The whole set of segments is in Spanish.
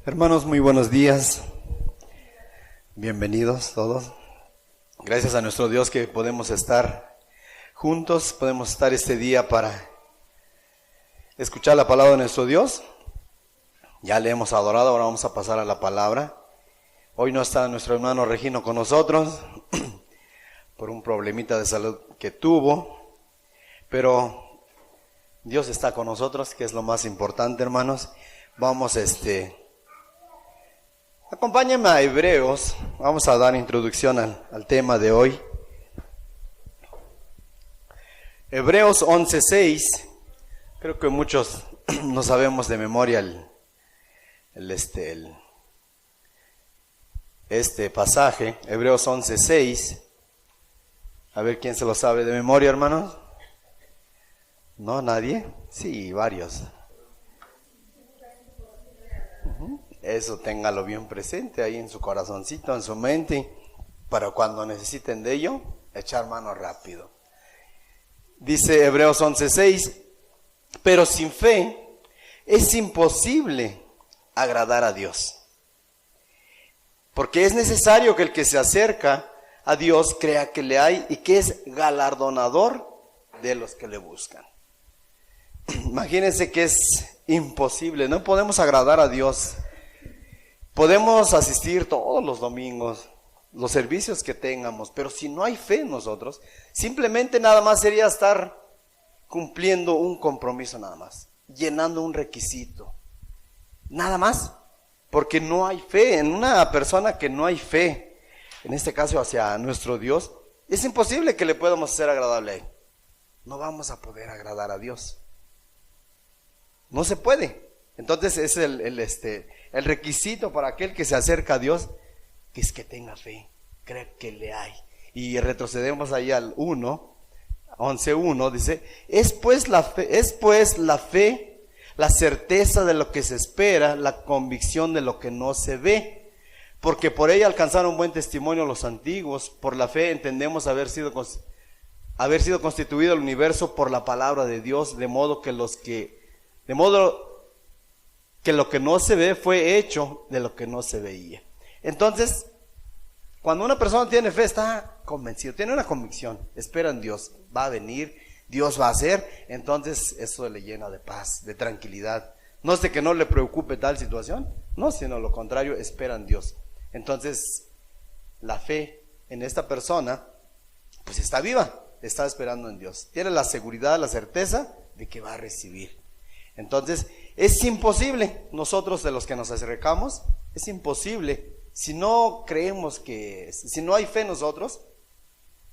Hermanos, muy buenos días. Bienvenidos todos. Gracias a nuestro Dios que podemos estar juntos, podemos estar este día para escuchar la palabra de nuestro Dios. Ya le hemos adorado, ahora vamos a pasar a la palabra. Hoy no está nuestro hermano Regino con nosotros por un problemita de salud que tuvo, pero Dios está con nosotros, que es lo más importante, hermanos. Vamos acompáñenme a Hebreos, vamos a dar introducción al tema de hoy. Hebreos 11:6, creo que muchos no sabemos de memoria este pasaje, Hebreos 11:6. A ver quién se lo sabe de memoria, hermanos. ¿No? ¿Nadie? Sí, varios. Eso téngalo bien presente ahí en su corazoncito, en su mente, para cuando necesiten de ello, echar mano rápido. Dice Hebreos 11:6, pero sin fe es imposible agradar a Dios, porque es necesario que el que se acerca a Dios crea que le hay y que es galardonador de los que le buscan. Imagínense que es imposible, no podemos agradar a Dios. Podemos asistir todos los domingos, los servicios que tengamos, pero si no hay fe en nosotros, simplemente nada más sería estar cumpliendo un compromiso nada más, llenando un requisito, nada más, porque no hay fe. En una persona que no hay fe, en este caso hacia nuestro Dios, es imposible que le podamos hacer agradable a Él. No vamos a poder agradar a Dios. No se puede. Entonces es el requisito para aquel que se acerca a Dios, que es que tenga fe, cree que le hay. Y retrocedemos ahí al 11:1, dice, es pues la fe, la certeza de lo que se espera, la convicción de lo que no se ve, porque por ella alcanzaron buen testimonio los antiguos. Por la fe entendemos haber sido constituido el universo por la palabra de Dios, de modo que lo que no se ve fue hecho de lo que no se veía. Entonces, cuando una persona tiene fe, está convencido, tiene una convicción, espera en Dios, va a venir, Dios va a hacer, entonces eso le llena de paz, de tranquilidad. No es de que no le preocupe tal situación, no, sino lo contrario, espera en Dios. Entonces, la fe en esta persona, pues está viva, está esperando en Dios, tiene la seguridad, la certeza de que va a recibir. Entonces, es imposible, nosotros de los que nos acercamos, es imposible, si no creemos si no hay fe en nosotros,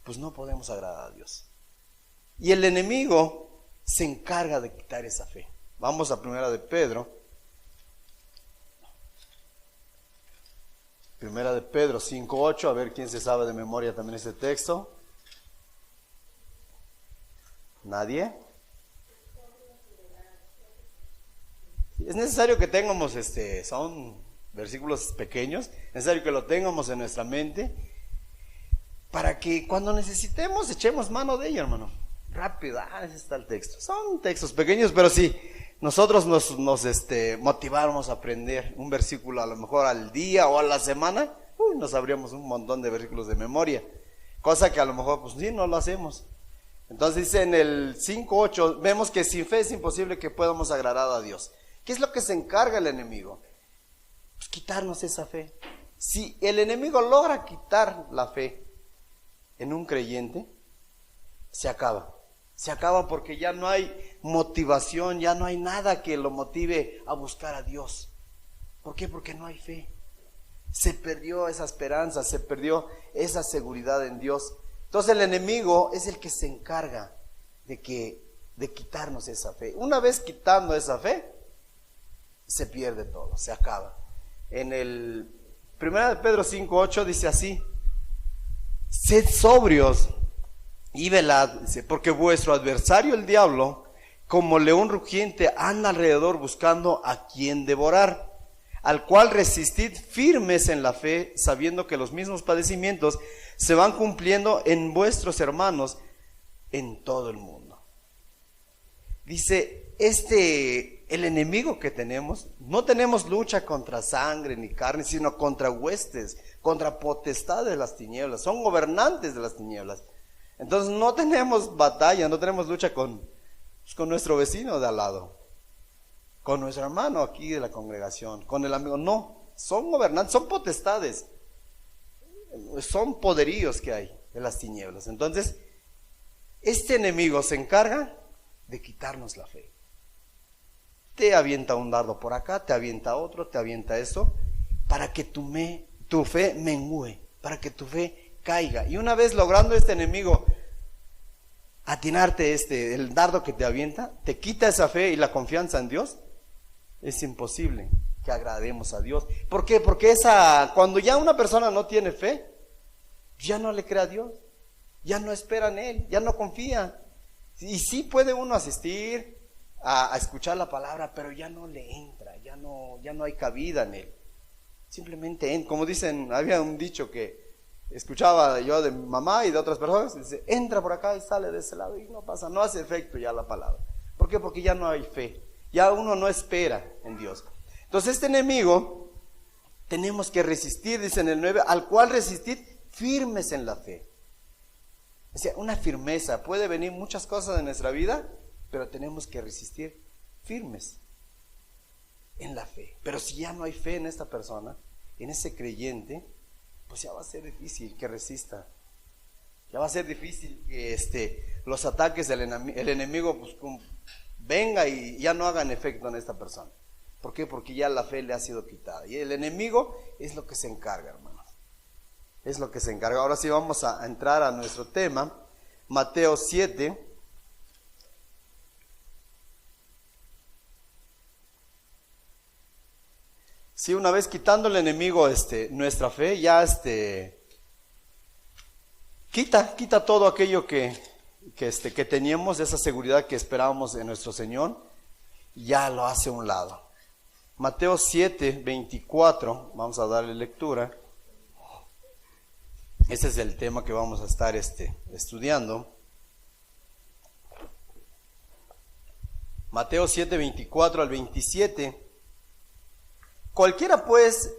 pues no podemos agradar a Dios. Y el enemigo se encarga de quitar esa fe. Vamos a Primera de Pedro 5:8, a ver quién se sabe de memoria también ese texto. ¿Nadie? Es necesario que tengamos, son versículos pequeños, es necesario que lo tengamos en nuestra mente, para que cuando necesitemos echemos mano de ello, hermano. Rápido, ese está el texto. Son textos pequeños, pero sí, nosotros nos motiváramos a aprender un versículo a lo mejor al día o a la semana, nos sabríamos un montón de versículos de memoria, cosa que a lo mejor, pues sí, no lo hacemos. Entonces dice en el 5:8, vemos que sin fe es imposible que podamos agradar a Dios. ¿Qué es lo que se encarga el enemigo? Pues quitarnos esa fe. Si el enemigo logra quitar la fe en un creyente, se acaba. Se acaba porque ya no hay motivación, ya no hay nada que lo motive a buscar a Dios. ¿Por qué? Porque no hay fe. Se perdió esa esperanza, se perdió esa seguridad en Dios. Entonces el enemigo es el que se encarga de quitarnos esa fe. Una vez quitando esa fe, se pierde todo, se acaba. En el 1 Pedro 5:8 dice así: sed sobrios y velad, dice, porque vuestro adversario el diablo, como león rugiente, anda alrededor buscando a quien devorar, al cual resistid firmes en la fe, sabiendo que los mismos padecimientos se van cumpliendo en vuestros hermanos en todo el mundo. Dice, este el enemigo que tenemos, no tenemos lucha contra sangre ni carne, sino contra huestes, contra potestades de las tinieblas, son gobernantes de las tinieblas. Entonces no tenemos batalla, no tenemos lucha con nuestro vecino de al lado, con nuestro hermano aquí de la congregación, con el amigo, no, son gobernantes, son potestades, son poderíos que hay de las tinieblas. Entonces, este enemigo se encarga de quitarnos la fe. Te avienta un dardo por acá, te avienta otro, te avienta eso, para que tu fe mengüe, para que tu fe caiga. Y una vez logrando este enemigo atinarte el dardo que te avienta, te quita esa fe y la confianza en Dios, es imposible que agrademos a Dios. ¿Por qué? Porque cuando ya una persona no tiene fe, ya no le cree a Dios, ya no espera en Él, ya no confía. Y sí puede uno asistir a escuchar la palabra, pero ya no le entra, ya no hay cabida en Él. Simplemente, como dicen, había un dicho que escuchaba yo de mi mamá y de otras personas, dice, entra por acá y sale de ese lado, y no pasa, no hace efecto ya la palabra. ¿Por qué? Porque ya no hay fe, ya uno no espera en Dios. Entonces este enemigo tenemos que resistir, dice en el 9, al cual resistir firmes en la fe. O sea, una firmeza, puede venir muchas cosas en nuestra vida, pero tenemos que resistir firmes en la fe. Pero si ya no hay fe en esta persona, en ese creyente, pues ya va a ser difícil que resista. Ya va a ser difícil que los ataques del enemigo pues, venga y ya no hagan efecto en esta persona. ¿Por qué? Porque ya la fe le ha sido quitada. Y el enemigo es lo que se encarga, hermanos. Es lo que se encarga. Ahora sí vamos a entrar a nuestro tema. Mateo 7. Sí, una vez quitando el enemigo nuestra fe, ya quita todo aquello que teníamos, esa seguridad que esperábamos en nuestro Señor, ya lo hace a un lado. Mateo 7, 24, vamos a darle lectura. Ese es el tema que vamos a estar estudiando. Mateo 7, 24 al 27. Cualquiera pues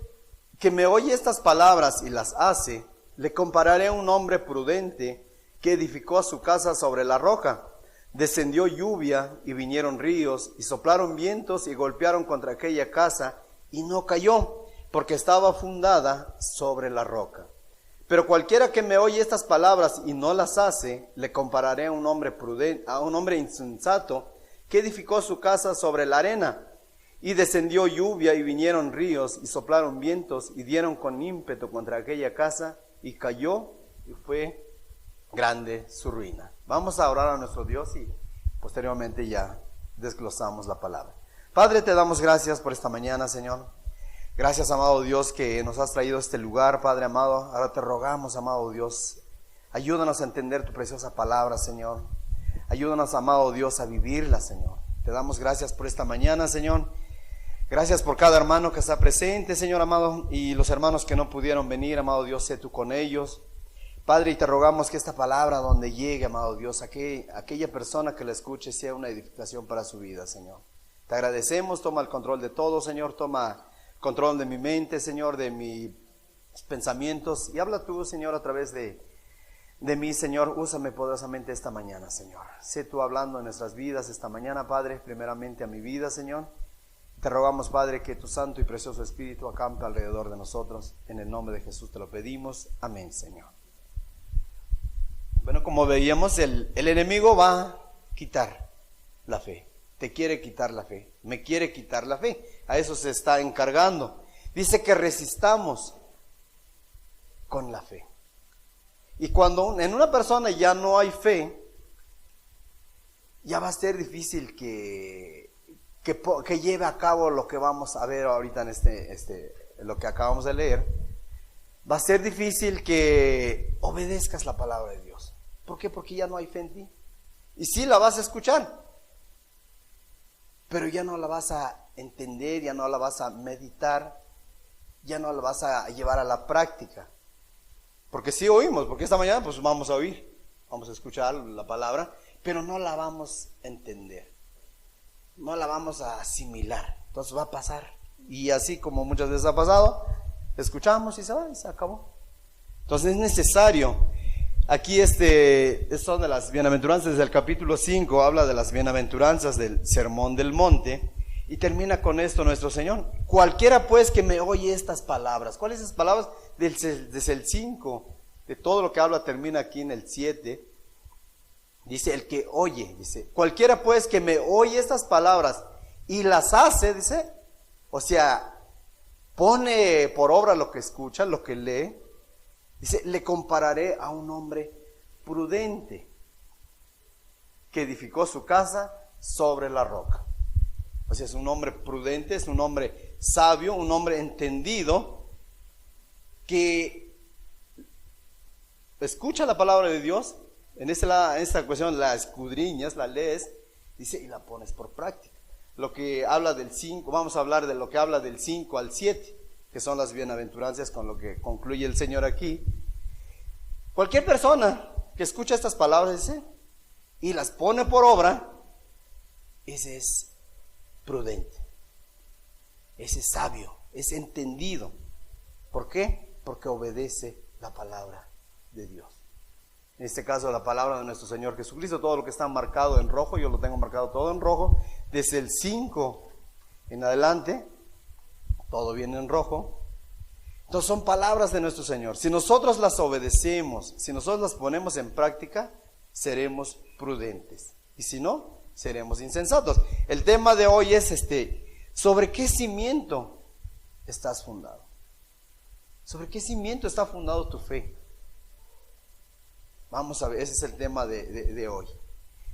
que me oye estas palabras y las hace, le compararé a un hombre prudente que edificó a su casa sobre la roca. Descendió lluvia y vinieron ríos y soplaron vientos y golpearon contra aquella casa y no cayó, porque estaba fundada sobre la roca. Pero cualquiera que me oye estas palabras y no las hace, le compararé a un hombre prudente, a un hombre insensato que edificó su casa sobre la arena. Y descendió lluvia y vinieron ríos y soplaron vientos y dieron con ímpetu contra aquella casa y cayó y fue grande su ruina. Vamos a orar a nuestro Dios y posteriormente ya desglosamos la palabra. Padre, te damos gracias por esta mañana, Señor. Gracias, amado Dios, que nos has traído a este lugar, Padre amado. Ahora te rogamos, amado Dios, ayúdanos a entender tu preciosa palabra, Señor. Ayúdanos, amado Dios, a vivirla, Señor. Te damos gracias por esta mañana, Señor. Gracias por cada hermano que está presente, Señor amado, y los hermanos que no pudieron venir, amado Dios, sé tú con ellos. Padre, y te rogamos que esta palabra donde llegue, amado Dios, aquella persona que la escuche sea una edificación para su vida, Señor. Te agradecemos, toma el control de todo, Señor, toma control de mi mente, Señor, de mis pensamientos, y habla tú, Señor, a través de mí, Señor. Úsame poderosamente esta mañana, Señor. Sé tú hablando en nuestras vidas esta mañana, Padre, primeramente a mi vida, Señor. Te rogamos, Padre, que tu santo y precioso Espíritu acampe alrededor de nosotros. En el nombre de Jesús te lo pedimos. Amén, Señor. Bueno, como veíamos, el enemigo va a quitar la fe. Te quiere quitar la fe. Me quiere quitar la fe. A eso se está encargando. Dice que resistamos con la fe. Y cuando en una persona ya no hay fe, ya va a ser difícil que lleve a cabo lo que vamos a ver ahorita en lo que acabamos de leer. Va a ser difícil que obedezcas la palabra de Dios. ¿Por qué? Porque ya no hay fe en ti. Y sí la vas a escuchar, pero ya no la vas a entender, ya no la vas a meditar, ya no la vas a llevar a la práctica. Porque sí oímos, porque esta mañana pues vamos a oír, vamos a escuchar la palabra, pero no la vamos a entender. no la vamos a asimilar, entonces va a pasar. Y así como muchas veces ha pasado, escuchamos y se va y se acabó. Entonces es necesario. Aquí son de las bienaventuranzas, desde el capítulo 5 habla de las bienaventuranzas del Sermón del Monte y termina con esto nuestro Señor. Cualquiera pues que me oye estas palabras. ¿Cuáles esas palabras? Desde el 5, de todo lo que habla termina aquí en el 7. Dice, el que oye, dice, cualquiera pues que me oye estas palabras y las hace, dice, o sea, pone por obra lo que escucha, lo que lee. Dice, le compararé a un hombre prudente que edificó su casa sobre la roca. O sea, es un hombre prudente, es un hombre sabio, un hombre entendido, que escucha la palabra de Dios. En esta cuestión la escudriñas, la lees, dice, y la pones por práctica. Lo que habla del 5, vamos a hablar de lo que habla del 5 al 7. Que son las bienaventuranzas con lo que concluye el Señor aquí. Cualquier persona que escucha estas palabras, dice, y las pone por obra, ese es prudente, ese es sabio, es entendido. ¿Por qué? Porque obedece la palabra de Dios. En este caso la palabra de nuestro Señor Jesucristo, todo lo que está marcado en rojo, yo lo tengo marcado todo en rojo, desde el 5 en adelante, todo viene en rojo. Entonces son palabras de nuestro Señor. Si nosotros las obedecemos, si nosotros las ponemos en práctica, seremos prudentes. Y si no, seremos insensatos. El tema de hoy es ¿sobre qué cimiento estás fundado? ¿Sobre qué cimiento está fundado tu fe? Vamos a ver, ese es el tema de hoy.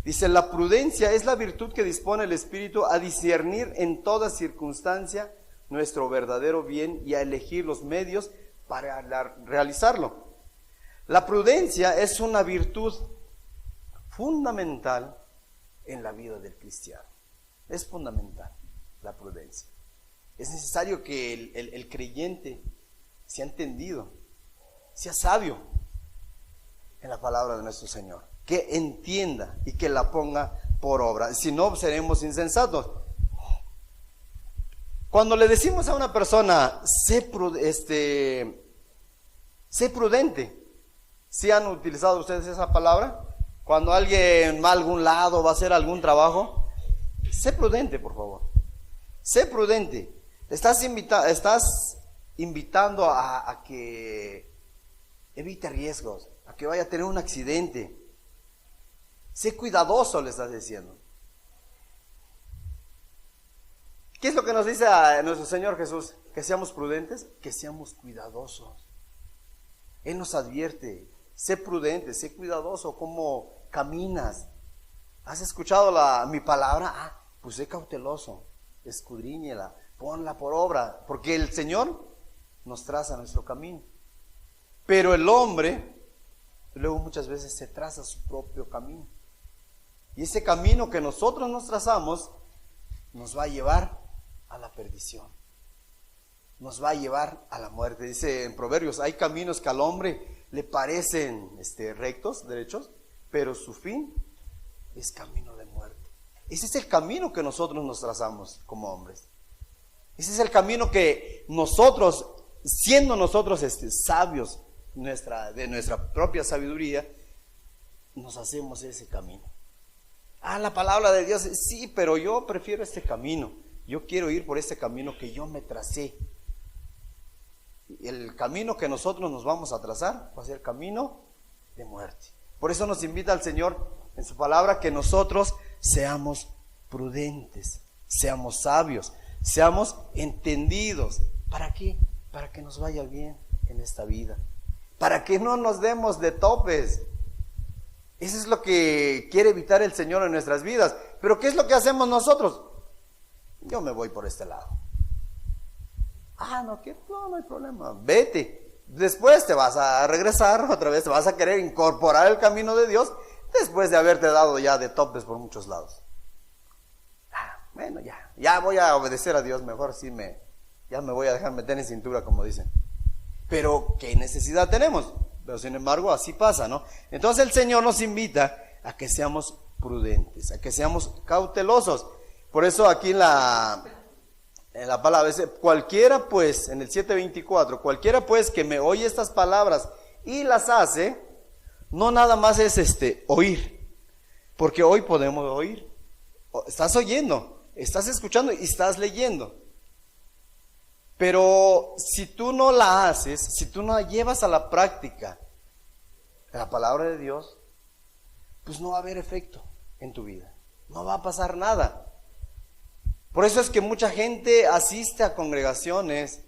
Dice, la prudencia es la virtud que dispone el Espíritu a discernir en toda circunstancia nuestro verdadero bien y a elegir los medios para realizarlo. La prudencia es una virtud fundamental en la vida del cristiano. Es fundamental la prudencia. Es necesario que el creyente sea entendido, sea sabio en la palabra de nuestro Señor, que entienda y que la ponga por obra. Si no, seremos insensatos. Cuando le decimos a una persona, sé prudente, ¿sí han utilizado ustedes esa palabra? Cuando alguien va a algún lado, va a hacer algún trabajo, sé prudente, por favor. Sé prudente. Estás invitando a que evite riesgos, a que vaya a tener un accidente. Sé cuidadoso, le estás diciendo. ¿Qué es lo que nos dice a nuestro Señor Jesús? Que seamos prudentes, que seamos cuidadosos. Él nos advierte, sé prudente, sé cuidadoso, cómo caminas. ¿Has escuchado mi palabra? Pues sé cauteloso, escudriñela, ponla por obra, porque el Señor nos traza nuestro camino. Pero el hombre, luego muchas veces se traza su propio camino. Y ese camino que nosotros nos trazamos, nos va a llevar a la perdición, nos va a llevar a la muerte. Dice en Proverbios, hay caminos que al hombre le parecen rectos, derechos, pero su fin es camino de muerte. Ese es el camino que nosotros nos trazamos como hombres. Ese es el camino que nosotros, siendo nosotros sabios de nuestra propia sabiduría, nos hacemos ese camino. La palabra de Dios, sí, pero yo prefiero este camino. Yo quiero ir por este camino que yo me tracé. El camino que nosotros nos vamos a trazar va a ser camino de muerte. Por eso nos invita el Señor en su palabra que nosotros seamos prudentes, seamos sabios, seamos entendidos. ¿Para qué? Para que nos vaya bien en esta vida, para que no nos demos de topes. Eso es lo que quiere evitar el Señor en nuestras vidas. Pero ¿qué es lo que hacemos nosotros? Yo me voy por este lado. No hay problema, vete. Después te vas a regresar otra vez, te vas a querer incorporar el camino de Dios después de haberte dado ya de topes por muchos lados. Bueno, ya voy a obedecer a Dios, mejor ya me voy a dejar meter en cintura, como dicen. Pero ¿qué necesidad tenemos? Pero sin embargo así pasa, ¿no? Entonces el Señor nos invita a que seamos prudentes, a que seamos cautelosos. Por eso aquí en la palabra dice, cualquiera pues, en el 7:24, cualquiera pues que me oye estas palabras y las hace, no nada más es oír, porque hoy podemos oír. Estás oyendo, estás escuchando y estás leyendo. Pero si tú no la haces, si tú no la llevas a la práctica, la palabra de Dios, pues no va a haber efecto en tu vida. No va a pasar nada. Por eso es que mucha gente asiste a congregaciones,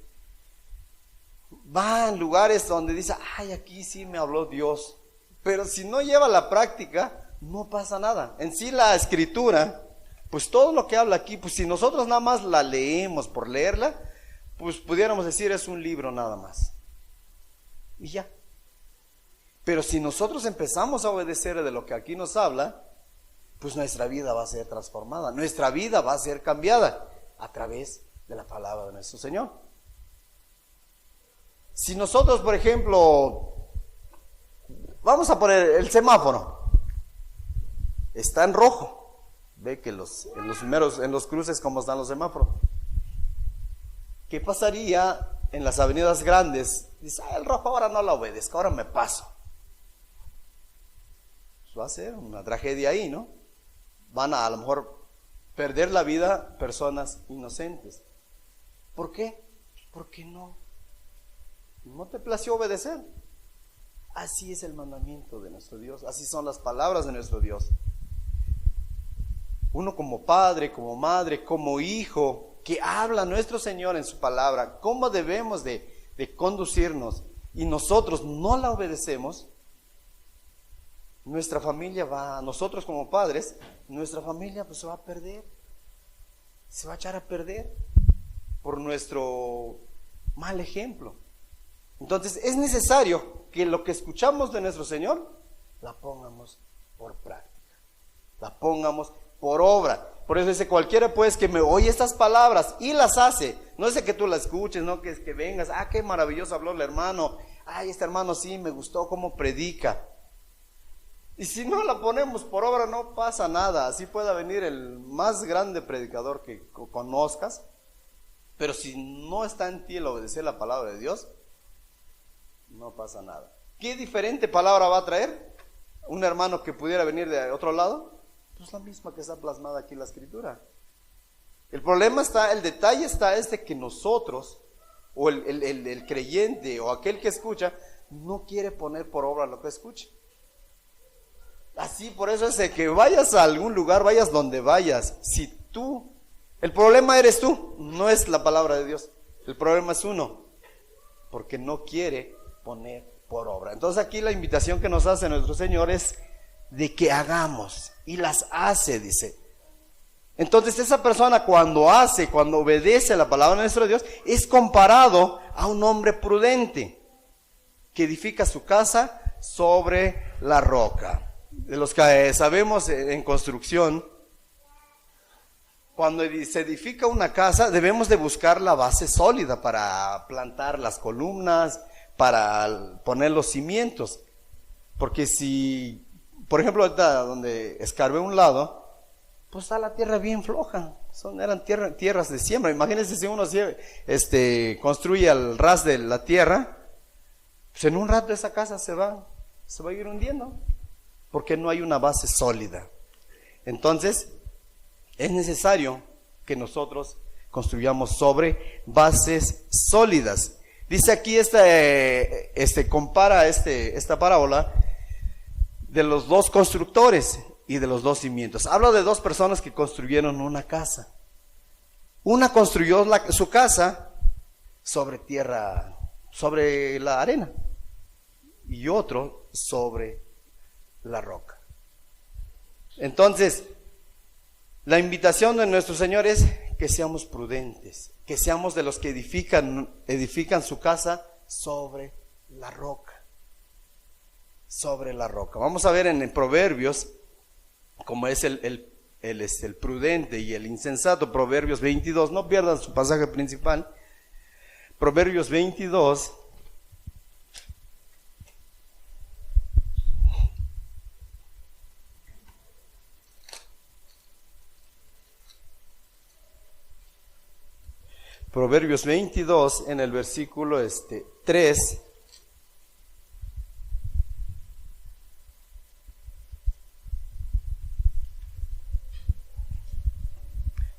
va en lugares donde dice, ay, aquí sí me habló Dios. Pero si no lleva la práctica, no pasa nada. En sí la escritura, pues todo lo que habla aquí, pues si nosotros nada más la leemos por leerla, pues pudiéramos decir es un libro nada más. Y ya. Pero si nosotros empezamos a obedecer de lo que aquí nos habla, pues nuestra vida va a ser transformada, nuestra vida va a ser cambiada a través de la palabra de nuestro Señor. Si nosotros, por ejemplo, vamos a poner el semáforo, está en rojo, ve que en los cruces como están los semáforos. ¿Qué pasaría en las avenidas grandes? Dice, el rojo ahora no lo obedezco, ahora me paso. Pues va a ser una tragedia ahí, ¿no? Van a lo mejor perder la vida personas inocentes. ¿Por qué? Porque no te plació obedecer. Así es el mandamiento de nuestro Dios, así son las palabras de nuestro Dios. Uno como padre, como madre, como hijo, que habla a nuestro Señor en su palabra, cómo debemos de conducirnos, y nosotros no la obedecemos, nuestra familia nosotros como padres, nuestra familia pues se va a perder, se va a echar a perder por nuestro mal ejemplo. Entonces es necesario que lo que escuchamos de nuestro Señor, la pongamos por práctica, la pongamos por obra. Por eso dice, cualquiera pues que me oye estas palabras y las hace, no es de que tú las escuches, no que vengas, qué maravilloso habló el hermano, este hermano sí me gustó cómo predica. Y si no la ponemos por obra no pasa nada. Así pueda venir el más grande predicador que conozcas, pero si no está en ti el obedecer la palabra de Dios, no pasa nada. ¿Qué diferente palabra va a traer un hermano que pudiera venir de otro lado? Pues la misma que está plasmada aquí en la escritura. El detalle está que nosotros, o el creyente, o aquel que escucha, no quiere poner por obra lo que escucha. Así, por eso es de que vayas a algún lugar, vayas donde vayas, el problema eres tú, no es la palabra de Dios, el problema es uno, porque no quiere poner por obra. Entonces aquí la invitación que nos hace nuestro Señor es de que hagamos, y las hace, dice. Entonces esa persona cuando obedece a la palabra de nuestro Dios, es comparado a un hombre prudente, que edifica su casa sobre la roca. De los que sabemos en construcción, cuando se edifica una casa debemos de buscar la base sólida para plantar las columnas, para poner los cimientos. Porque si, por ejemplo, ahorita donde escarbé un lado, pues está la tierra bien floja, eran tierras de siembra. Imagínense si uno construye al ras de la tierra, pues en un rato esa casa se va a ir hundiendo, porque no hay una base sólida. Entonces es necesario que nosotros construyamos sobre bases sólidas. Dice aquí compara esta parábola de los dos constructores y de los dos cimientos. Habla de dos personas que construyeron una casa. Una construyó su casa sobre tierra, sobre la arena, y otro sobre la roca. Entonces, la invitación de nuestro Señor es que seamos prudentes, que seamos de los que edifican su casa sobre la roca. Sobre la roca. Vamos a ver en Proverbios, como es el prudente y el insensato. Proverbios 22, no pierdan su pasaje principal. Proverbios 22. Proverbios 22 en el versículo 3.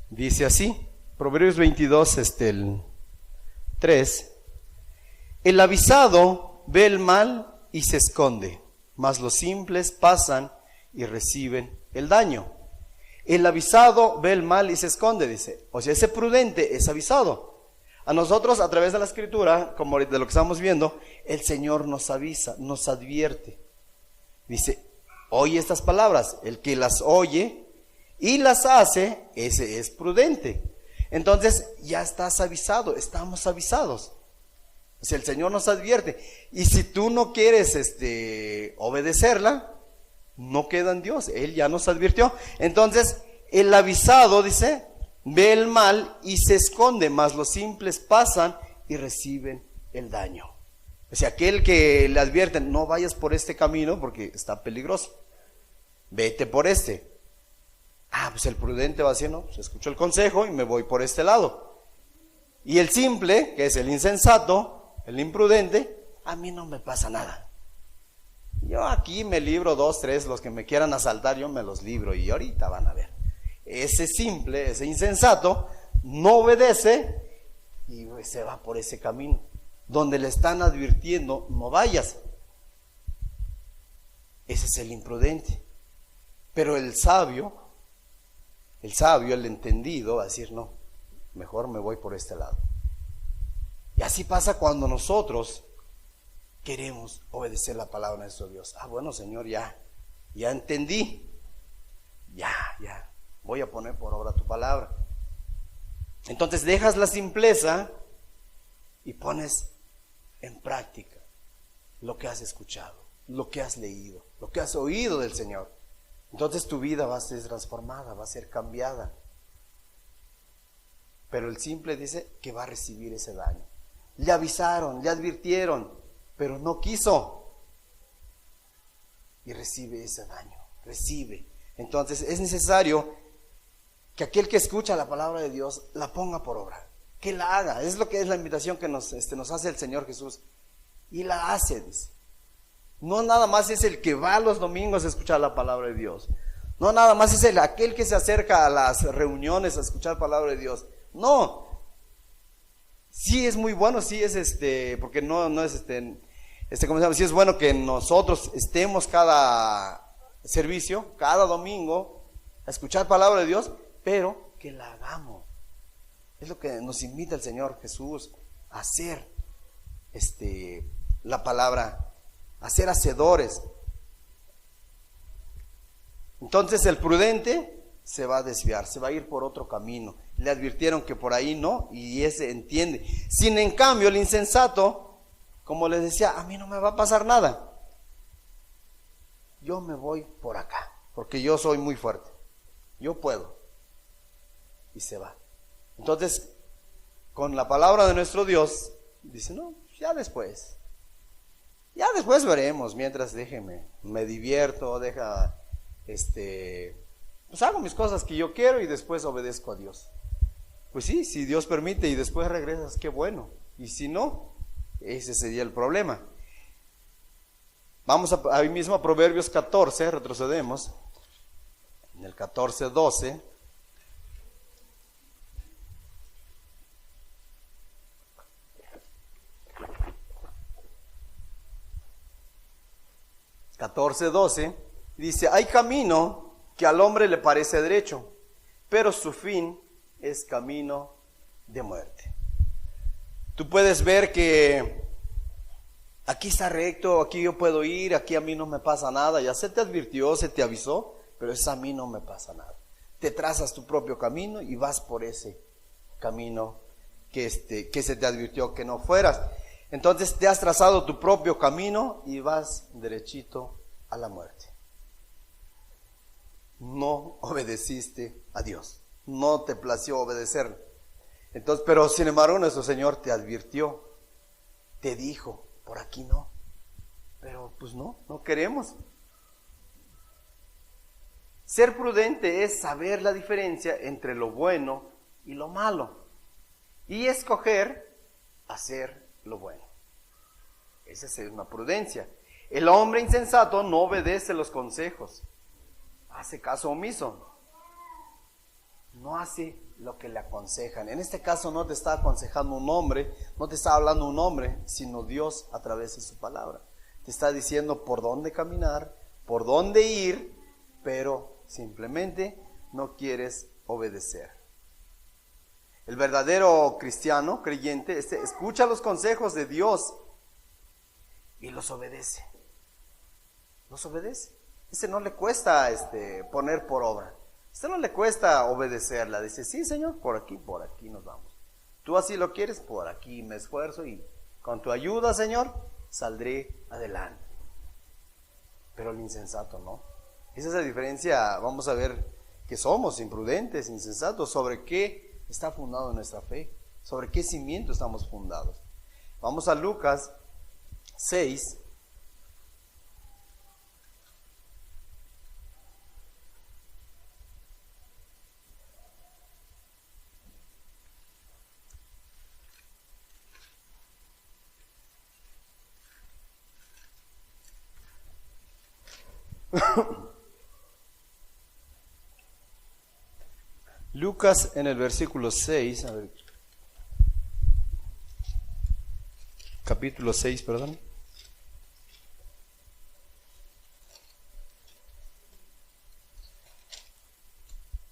Dice así, Proverbios 22, el 3. El avisado ve el mal y se esconde, mas los simples pasan y reciben el daño. El avisado ve el mal y se esconde, dice. O sea, ese prudente es avisado. A nosotros, a través de la Escritura, como de lo que estamos viendo, el Señor nos avisa, nos advierte. Dice, oye estas palabras, el que las oye y las hace, ese es prudente. Entonces, ya estás avisado, estamos avisados. O sea, el Señor nos advierte. Y si tú no quieres obedecerla, no queda en Dios. Él ya nos advirtió. Entonces, el avisado, dice, ve el mal y se esconde, mas los simples pasan y reciben el daño. O sea, aquel que le advierten, no vayas por este camino porque está peligroso. Vete por este. Pues el prudente va a decir, no, pues escucho el consejo y me voy por este lado. Y el simple, que es el insensato, el imprudente, a mí no me pasa nada. Yo aquí me libro 2, 3, los que me quieran asaltar, yo me los libro y ahorita van a ver. Ese simple, ese insensato, no obedece y se va por ese camino, donde le están advirtiendo, no vayas. Ese es el imprudente. Pero el sabio, el entendido, va a decir, no, mejor me voy por este lado. Y así pasa cuando nosotros queremos obedecer la palabra de nuestro Dios. Bueno, Señor, ya entendí. Ya, voy a poner por obra tu palabra. Entonces dejas la simpleza y pones en práctica lo que has escuchado, lo que has leído, lo que has oído del Señor. Entonces tu vida va a ser transformada, va a ser cambiada. Pero el simple dice que va a recibir ese daño. Le avisaron, le advirtieron, pero no quiso. Y recibe ese daño, recibe. Entonces es necesario que aquel que escucha la palabra de Dios la ponga por obra, que la haga. Es lo que es la invitación que nos hace el Señor Jesús. Y la hace, dice. No nada más es el que va los domingos a escuchar la palabra de Dios. No nada más es aquel que se acerca a las reuniones a escuchar la palabra de Dios. No. Sí es muy bueno, sí es porque no es ¿cómo se llama? Sí es bueno que nosotros estemos cada servicio, cada domingo a escuchar palabra de Dios, pero que la hagamos. Es lo que nos invita el Señor Jesús a hacer la palabra, a ser hacedores. Entonces el prudente se va a desviar, se va a ir por otro camino. Le advirtieron que por ahí no, y ese entiende. Sin en cambio el insensato, como les decía, a mí no me va a pasar nada. Yo me voy por acá, porque yo soy muy fuerte. Yo puedo. Y se va. Entonces, con la palabra de nuestro Dios, dice, no, ya después veremos, mientras me divierto, pues hago mis cosas que yo quiero y después obedezco a Dios. Pues sí, si Dios permite y después regresas, qué bueno. Y si no, ese sería el problema. Vamos ahí mismo a Proverbios 14, retrocedemos, en el 14:12. Dice, hay camino que al hombre le parece derecho, pero su fin es camino de muerte. Tú puedes ver que aquí está recto, aquí yo puedo ir, aquí a mí no me pasa nada. Ya se te advirtió, se te avisó, pero es a mí no me pasa nada. Te trazas tu propio camino y vas por ese camino que se te advirtió que no fueras. Entonces te has trazado tu propio camino y vas derechito a la muerte. No obedeciste a Dios, no te plació obedecer. Entonces, pero sin embargo nuestro Señor te advirtió, te dijo, por aquí no. Pero pues no queremos. Ser prudente es saber la diferencia entre lo bueno y lo malo. y escoger hacer lo bueno. Esa es una prudencia. El hombre insensato no obedece los consejos, hace caso omiso, no hace lo que le aconsejan. En este caso no te está aconsejando un hombre, no te está hablando un hombre, sino Dios a través de su palabra. Te está diciendo por dónde caminar, por dónde ir, pero simplemente no quieres obedecer. El verdadero cristiano, creyente, escucha los consejos de Dios y los obedece. Los obedece. Ese no le cuesta poner por obra. Ese no le cuesta obedecerla. Dice, sí, Señor, por aquí nos vamos. Tú así lo quieres, por aquí me esfuerzo y con tu ayuda, Señor, saldré adelante. Pero el insensato no. Esa es la diferencia. Vamos a ver que somos imprudentes, insensatos. ¿Sobre qué está fundado nuestra fe? ¿Sobre qué cimiento estamos fundados? Vamos a Lucas 6. Lucas en el versículo 6, capítulo 6, perdón.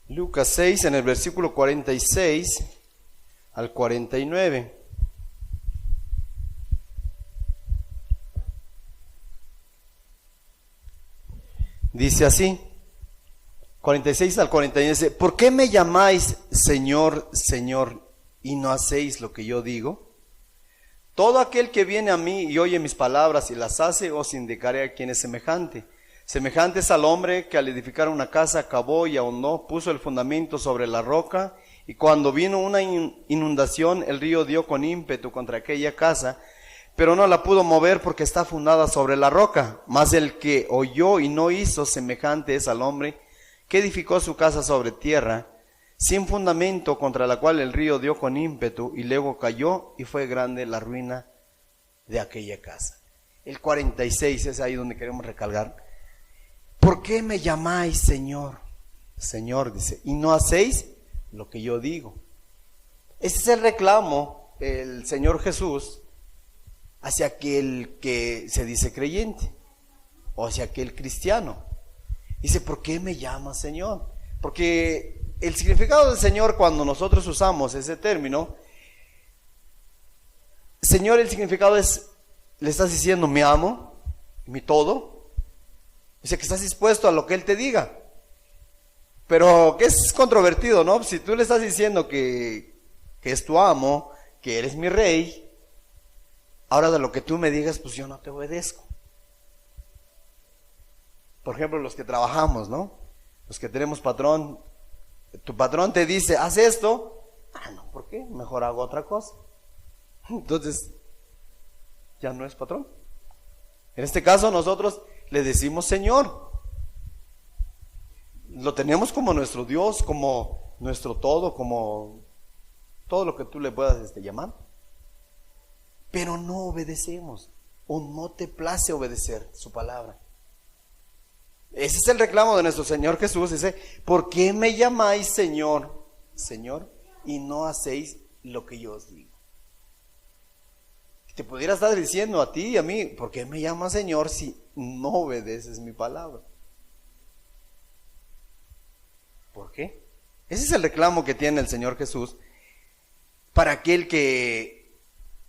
Lucas 6 en el versículo 46 al 49. Dice así, 46 al 49, dice, ¿por qué me llamáis Señor, Señor, y no hacéis lo que yo digo? Todo aquel que viene a mí y oye mis palabras y las hace, os indicaré a quién es semejante. Semejante es al hombre que al edificar una casa cavó y ahondó, puso el fundamento sobre la roca, y cuando vino una inundación, el río dio con ímpetu contra aquella casa, pero no la pudo mover porque está fundada sobre la roca. Mas el que oyó y no hizo, semejante es al hombre que edificó su casa sobre tierra, sin fundamento, contra la cual el río dio con ímpetu, y luego cayó, y fue grande la ruina de aquella casa. El 46 es ahí donde queremos recalcar. ¿Por qué me llamáis Señor? Señor, dice, y no hacéis lo que yo digo. Ese es el reclamo del Señor Jesús hacia aquel que se dice creyente, o hacia aquel cristiano. Dice, ¿por qué me llamas Señor? Porque el significado del Señor, cuando nosotros usamos ese término, Señor, el significado es, le estás diciendo, me amo, mi todo. Dice que estás dispuesto a lo que Él te diga. Pero que es controvertido, ¿no? Si tú le estás diciendo que es tu amo, que eres mi rey, ahora de lo que tú me digas, pues yo no te obedezco. Por ejemplo, los que trabajamos, ¿no? Los que tenemos patrón, tu patrón te dice, haz esto. No, ¿por qué? Mejor hago otra cosa. Entonces, ya no es patrón. En este caso, nosotros le decimos Señor. Lo tenemos como nuestro Dios, como nuestro todo, como todo lo que tú le puedas llamar. Pero no obedecemos, o no te place obedecer su palabra. Ese es el reclamo de nuestro Señor Jesús. Dice, ¿por qué me llamáis Señor, Señor, y no hacéis lo que yo os digo? Te pudiera estar diciendo a ti y a mí, ¿por qué me llamas Señor si no obedeces mi palabra? ¿Por qué? Ese es el reclamo que tiene el Señor Jesús para aquel que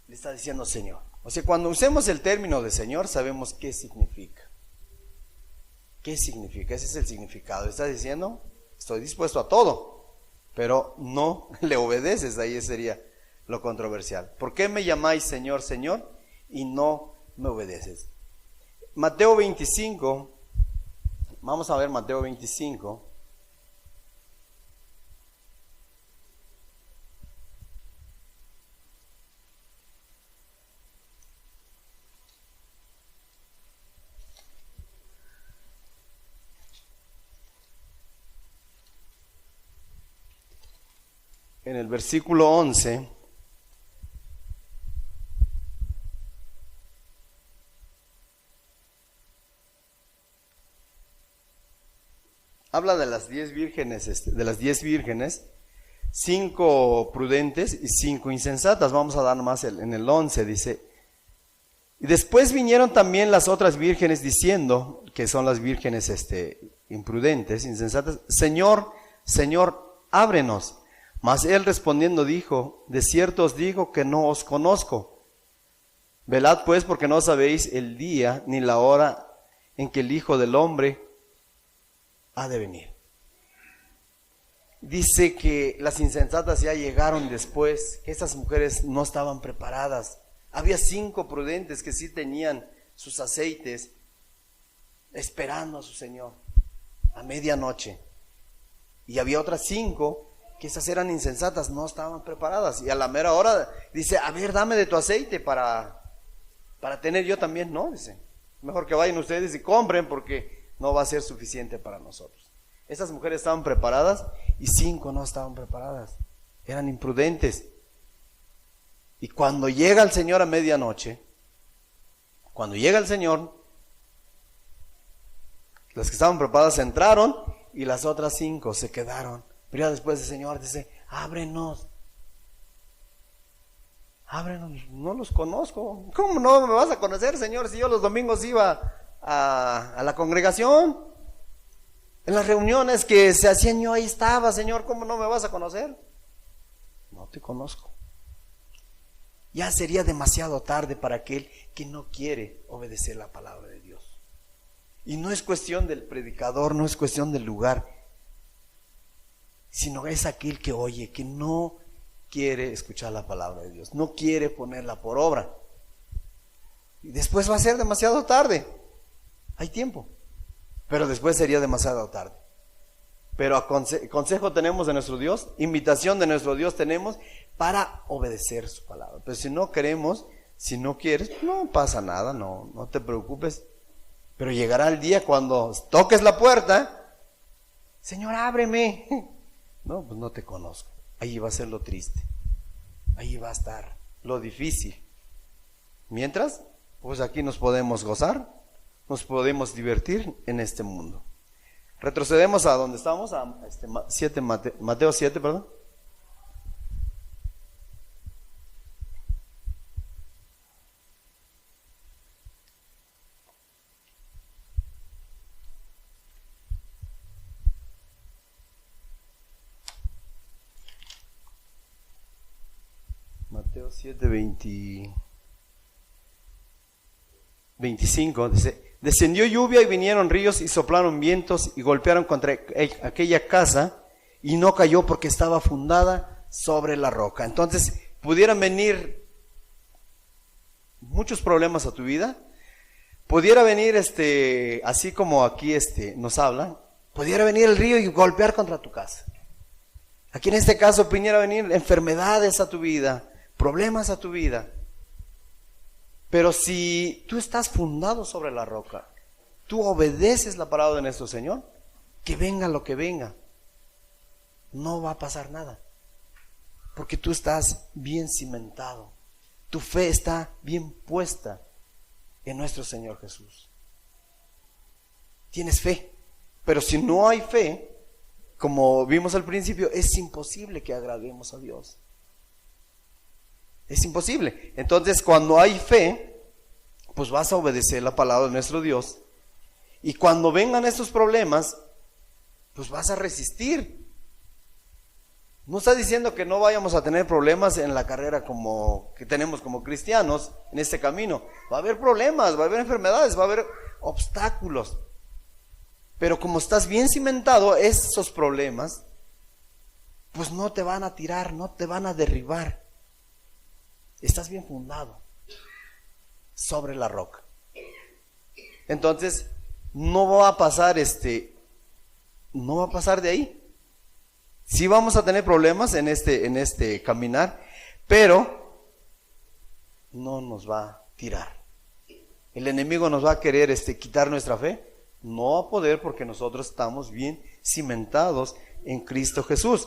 le está diciendo Señor. O sea, cuando usemos el término de Señor, sabemos qué significa. ¿Qué significa? Ese es el significado. Está diciendo, estoy dispuesto a todo, pero no le obedeces. Ahí sería lo controversial. ¿Por qué me llamáis Señor, Señor, y no me obedeces? Mateo 25, vamos a ver Mateo 25. En el versículo 11 habla de las 10 vírgenes, de las 10 vírgenes, 5 prudentes y 5 insensatas. Vamos a dar más en el 11, dice: y después vinieron también las otras vírgenes diciendo, que son las vírgenes imprudentes, insensatas: Señor, Señor, ábrenos. Mas él respondiendo dijo: de cierto os digo que no os conozco. Velad pues, porque no sabéis el día ni la hora en que el Hijo del Hombre ha de venir. Dice que las insensatas ya llegaron después, que estas mujeres no estaban preparadas. Había 5 prudentes que sí tenían sus aceites, esperando a su Señor a medianoche. Y había otras 5 que esas eran insensatas, no estaban preparadas. Y a la mera hora dice: a ver, dame de tu aceite para tener yo también. No, dice, mejor que vayan ustedes y compren, porque no va a ser suficiente para nosotros. Esas mujeres estaban preparadas y 5 no estaban preparadas, eran imprudentes. Y cuando llega el Señor a medianoche, cuando llega el Señor, las que estaban preparadas entraron y las otras 5 se quedaron. Pero ya después el Señor dice: ábrenos, ábrenos, no los conozco. ¿Cómo no me vas a conocer, Señor, si yo los domingos iba a la congregación? En las reuniones que se hacían yo ahí estaba, Señor, ¿cómo no me vas a conocer? No te conozco. Ya sería demasiado tarde para aquel que no quiere obedecer la palabra de Dios. Y no es cuestión del predicador, no es cuestión del lugar, sino es aquel que oye, que no quiere escuchar la palabra de Dios, no quiere ponerla por obra. Y después va a ser demasiado tarde. Hay tiempo, pero después sería demasiado tarde. Pero consejo tenemos de nuestro Dios, invitación de nuestro Dios tenemos para obedecer su palabra. Pero si no queremos, si no quieres, no pasa nada, no te preocupes. Pero llegará el día cuando toques la puerta: Señor, ábreme. No, pues no te conozco. Ahí va a ser lo triste, ahí va a estar lo difícil. Mientras, pues aquí nos podemos gozar, nos podemos divertir en este mundo. Retrocedemos a donde estamos, a Mateo 7, perdón. Mateo 7, 25, dice: descendió lluvia y vinieron ríos y soplaron vientos y golpearon contra aquella casa y no cayó porque estaba fundada sobre la roca. Entonces pudieran venir muchos problemas a tu vida, pudiera venir así como aquí nos hablan, pudiera venir el río y golpear contra tu casa. Aquí en este caso pudiera venir enfermedades a tu vida, problemas a tu vida. Pero si tú estás fundado sobre la roca, tú obedeces la palabra de nuestro Señor, que venga lo que venga, no va a pasar nada, porque tú estás bien cimentado, tu fe está bien puesta en nuestro Señor Jesús. Tienes fe, pero si no hay fe, como vimos al principio, es imposible que agrademos a Dios. Es imposible. Entonces, cuando hay fe, pues vas a obedecer la palabra de nuestro Dios. Y cuando vengan estos problemas, pues vas a resistir. No está diciendo que no vayamos a tener problemas en la carrera que tenemos como cristianos en este camino. Va a haber problemas, va a haber enfermedades, va a haber obstáculos. Pero como estás bien cimentado, esos problemas, pues no te van a tirar, no te van a derribar. Estás bien fundado sobre la roca. Entonces, no va a pasar no va a pasar de ahí. Sí vamos a tener problemas en este caminar, pero no nos va a tirar. El enemigo nos va a querer quitar nuestra fe. No va a poder, porque nosotros estamos bien cimentados en Cristo Jesús.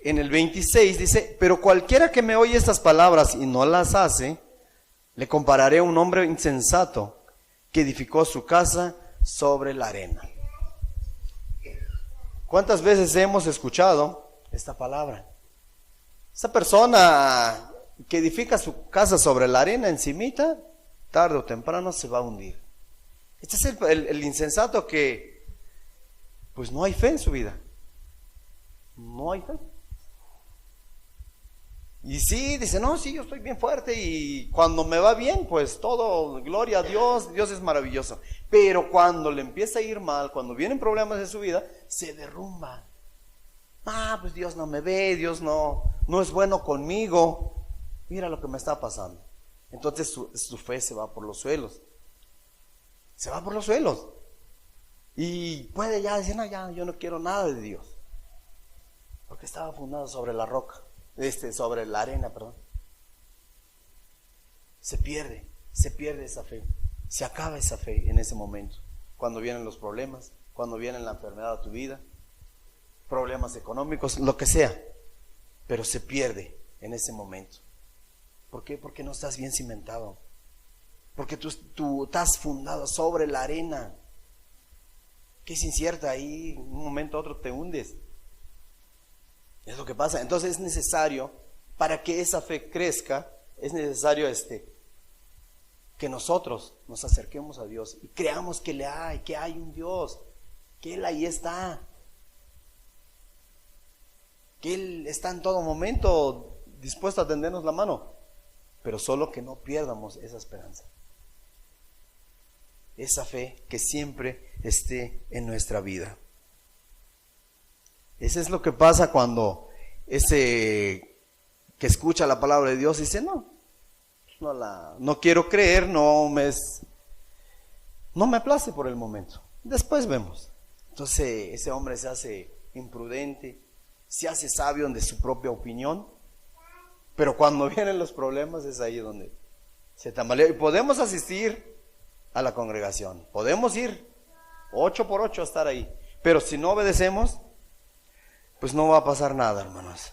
En el 26 dice: pero cualquiera que me oye estas palabras y no las hace, le compararé a un hombre insensato que edificó su casa sobre la arena. ¿Cuántas veces hemos escuchado esta palabra? Esa persona que edifica su casa sobre la arena encimita, tarde o temprano se va a hundir. Este es el insensato que pues no hay fe en su vida. No hay fe. Y sí, dice, no, sí, yo estoy bien fuerte y cuando me va bien, pues todo, gloria a Dios, Dios es maravilloso. Pero cuando le empieza a ir mal, cuando vienen problemas en su vida, se derrumba. Pues Dios no me ve, Dios no es bueno conmigo. Mira lo que me está pasando. Entonces su fe se va por los suelos. Se va por los suelos. Y puede ya decir, no, ya, yo no quiero nada de Dios. Porque estaba fundado sobre la roca. Sobre la arena, perdón. Se pierde esa fe. Se acaba esa fe en ese momento. Cuando vienen los problemas, cuando viene la enfermedad a tu vida, problemas económicos, lo que sea. Pero se pierde en ese momento. ¿Por qué? Porque no estás bien cimentado. Porque tú estás fundado sobre la arena, que es incierta, ahí un momento a otro te hundes. Es lo que pasa. Entonces es necesario, para que esa fe crezca, es necesario que nosotros nos acerquemos a Dios y creamos que hay un Dios, que Él ahí está, que Él está en todo momento dispuesto a tendernos la mano, pero solo que no pierdamos esa esperanza, esa fe que siempre esté en nuestra vida. Eso es lo que pasa cuando ese que escucha la palabra de Dios dice, no quiero creer, no me place por el momento, después vemos. Entonces ese hombre se hace imprudente, se hace sabio de su propia opinión, pero cuando vienen los problemas es ahí donde se tambalea. Y podemos asistir a la congregación, podemos ir 8 por 8 a estar ahí, pero si no obedecemos, pues no va a pasar nada, hermanos.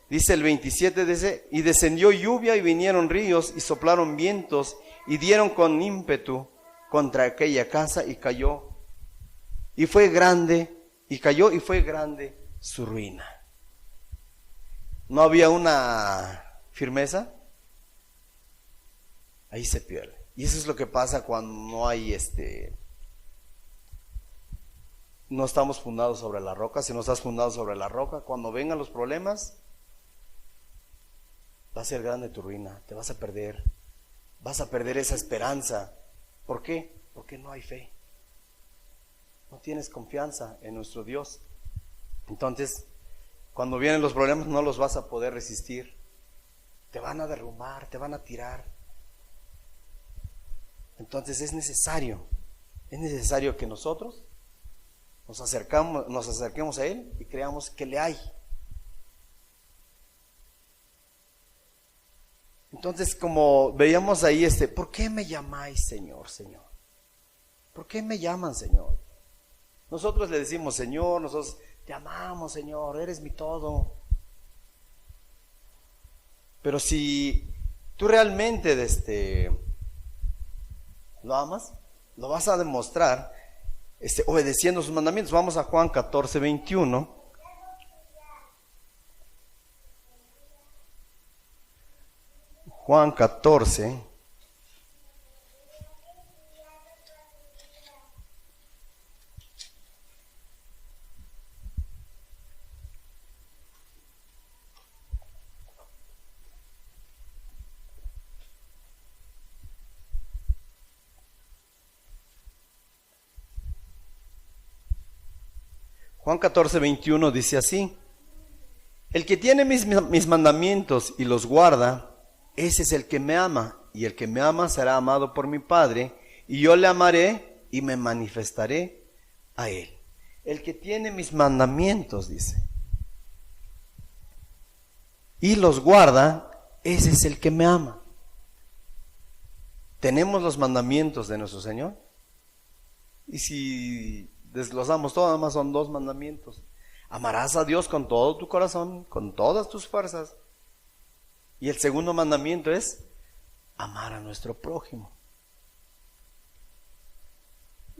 Dice el 27, dice, y descendió lluvia y vinieron ríos y soplaron vientos y dieron con ímpetu contra aquella casa y cayó. Y fue grande su ruina. No había una firmeza. Ahí se pierde. Y eso es lo que pasa cuando no hay no estamos fundados sobre la roca. Si no estás fundado sobre la roca, cuando vengan los problemas, va a ser grande tu ruina, te vas a perder esa esperanza. ¿Por qué? Porque no hay fe, no tienes confianza en nuestro Dios. Entonces, cuando vienen los problemas no los vas a poder resistir, te van a derrumbar, te van a tirar. Entonces es necesario que nosotros nos acerquemos a Él y creamos que le hay. Entonces, como veíamos ahí, ¿por qué me llamáis Señor, Señor? ¿Por qué me llaman Señor? Nosotros le decimos Señor, nosotros te amamos Señor, eres mi todo. Pero si tú realmente lo amas, lo vas a demostrar obedeciendo sus mandamientos. Vamos a Juan 14, 21. Juan 14. Juan 14, 21 dice así: el que tiene mis mandamientos y los guarda, ese es el que me ama, y el que me ama será amado por mi Padre, y yo le amaré y me manifestaré a él. El que tiene mis mandamientos, dice, y los guarda, ese es el que me ama. ¿Tenemos los mandamientos de nuestro Señor? Y si desglosamos todo, nada más son 2 mandamientos. Amarás a Dios con todo tu corazón, con todas tus fuerzas. Y el segundo mandamiento es amar a nuestro prójimo.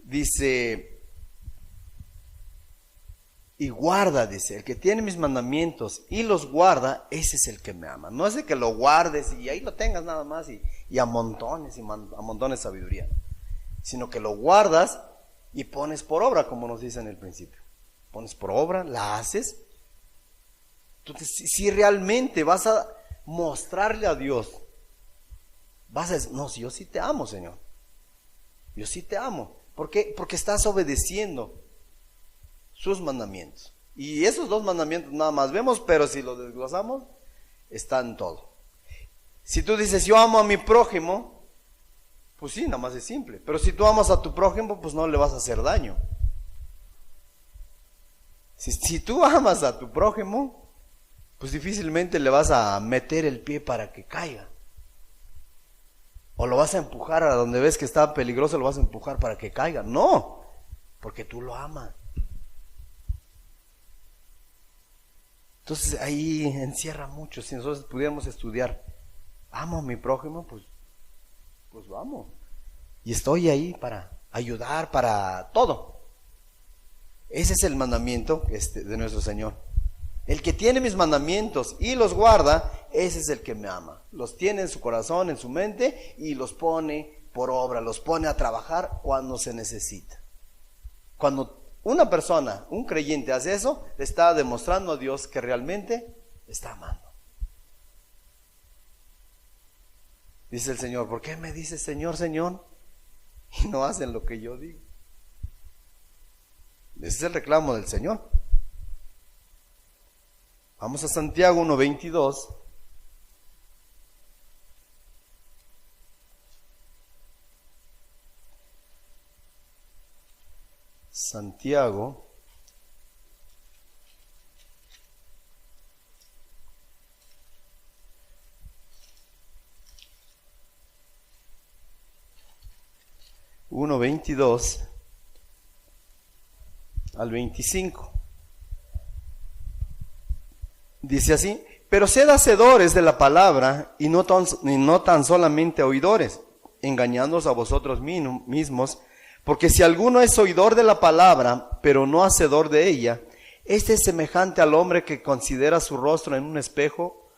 dice, y guarda, dice, el que tiene mis mandamientos y los guarda, ese es el que me ama. No es de que lo guardes y ahí lo tengas nada más y amontones de sabiduría, sino que lo guardas y pones por obra, como nos dice en el principio. Pones por obra, la haces. Entonces, si realmente vas a mostrarle a Dios, vas a decir, no, si yo sí te amo, Señor. Yo sí te amo. ¿Por qué? Porque estás obedeciendo sus mandamientos. Y esos 2 mandamientos nada más vemos, pero si los desglosamos, están todo. Si tú dices, yo amo a mi prójimo, pues sí, nada más es simple. Pero si tú amas a tu prójimo, pues no le vas a hacer daño. Si tú amas a tu prójimo, pues difícilmente le vas a meter el pie para que caiga. O lo vas a empujar a donde ves que está peligroso, lo vas a empujar para que caiga. No, porque tú lo amas. Entonces ahí encierra mucho. Si nosotros pudiéramos estudiar, amo a mi prójimo, pues vamos. Y estoy ahí para ayudar, para todo. Ese es el mandamiento de nuestro Señor. El que tiene mis mandamientos y los guarda, ese es el que me ama. Los tiene en su corazón, en su mente, y los pone por obra, los pone a trabajar cuando se necesita. Cuando una persona, un creyente hace eso, le está demostrando a Dios que realmente está amando. Dice el Señor, ¿por qué me dices Señor, Señor? Y no hacen lo que yo digo. Ese es el reclamo del Señor. Vamos a Santiago 1:22. Santiago 1:22 al 25. Dice así: pero sed hacedores de la palabra y no tan solamente oidores, engañándoos a vosotros mismos, porque si alguno es oidor de la palabra, pero no hacedor de ella, este es semejante al hombre que considera su rostro en un espejo.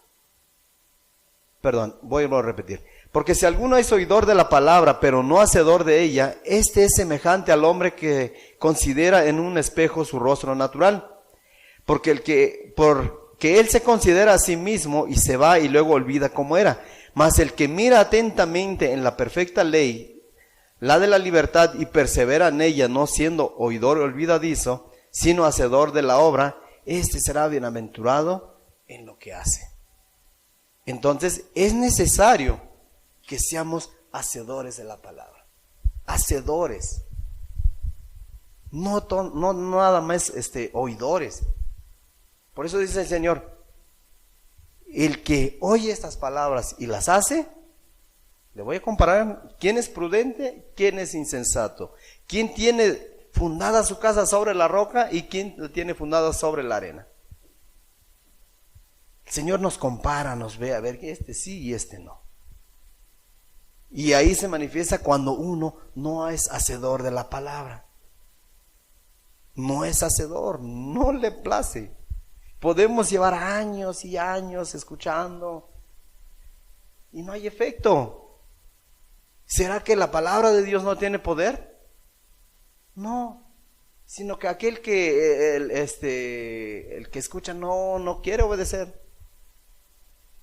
Voy a repetir. Porque si alguno es oidor de la palabra, pero no hacedor de ella, este es semejante al hombre que considera en un espejo su rostro natural. Porque él se considera a sí mismo y se va y luego olvida cómo era. Mas el que mira atentamente en la perfecta ley, la de la libertad, y persevera en ella, no siendo oidor olvidadizo, sino hacedor de la obra, este será bienaventurado en lo que hace. Entonces es necesario que seamos hacedores de la palabra. Hacedores. No nada más oidores. Por eso dice el Señor, el que oye estas palabras y las hace, le voy a comparar quién es prudente, quién es insensato, quién tiene fundada su casa sobre la roca y quién la tiene fundada sobre la arena. El Señor nos compara, nos ve, a ver que este sí y este no. Y ahí se manifiesta cuando uno no es hacedor de la palabra. No es hacedor, no le place. Podemos llevar años y años escuchando y no hay efecto. ¿Será que la palabra de Dios no tiene poder? No, sino que aquel que el que escucha no quiere obedecer.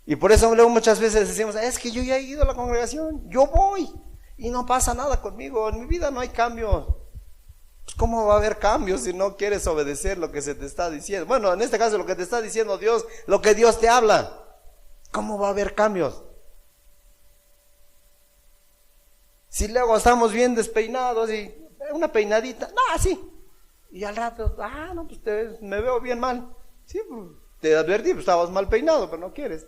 Y por eso luego muchas veces decimos, es que yo ya he ido a la congregación, yo voy y no pasa nada conmigo, en mi vida no hay cambios. Pues ¿cómo va a haber cambios si no quieres obedecer lo que se te está diciendo? Bueno, en este caso lo que te está diciendo Dios, lo que Dios te habla. ¿Cómo va a haber cambios? Si luego estamos bien despeinados y una peinadita, no, sí. Y al rato, no, pues me veo bien mal. Sí, pues, te advertí, pues estabas mal peinado, pero no quieres.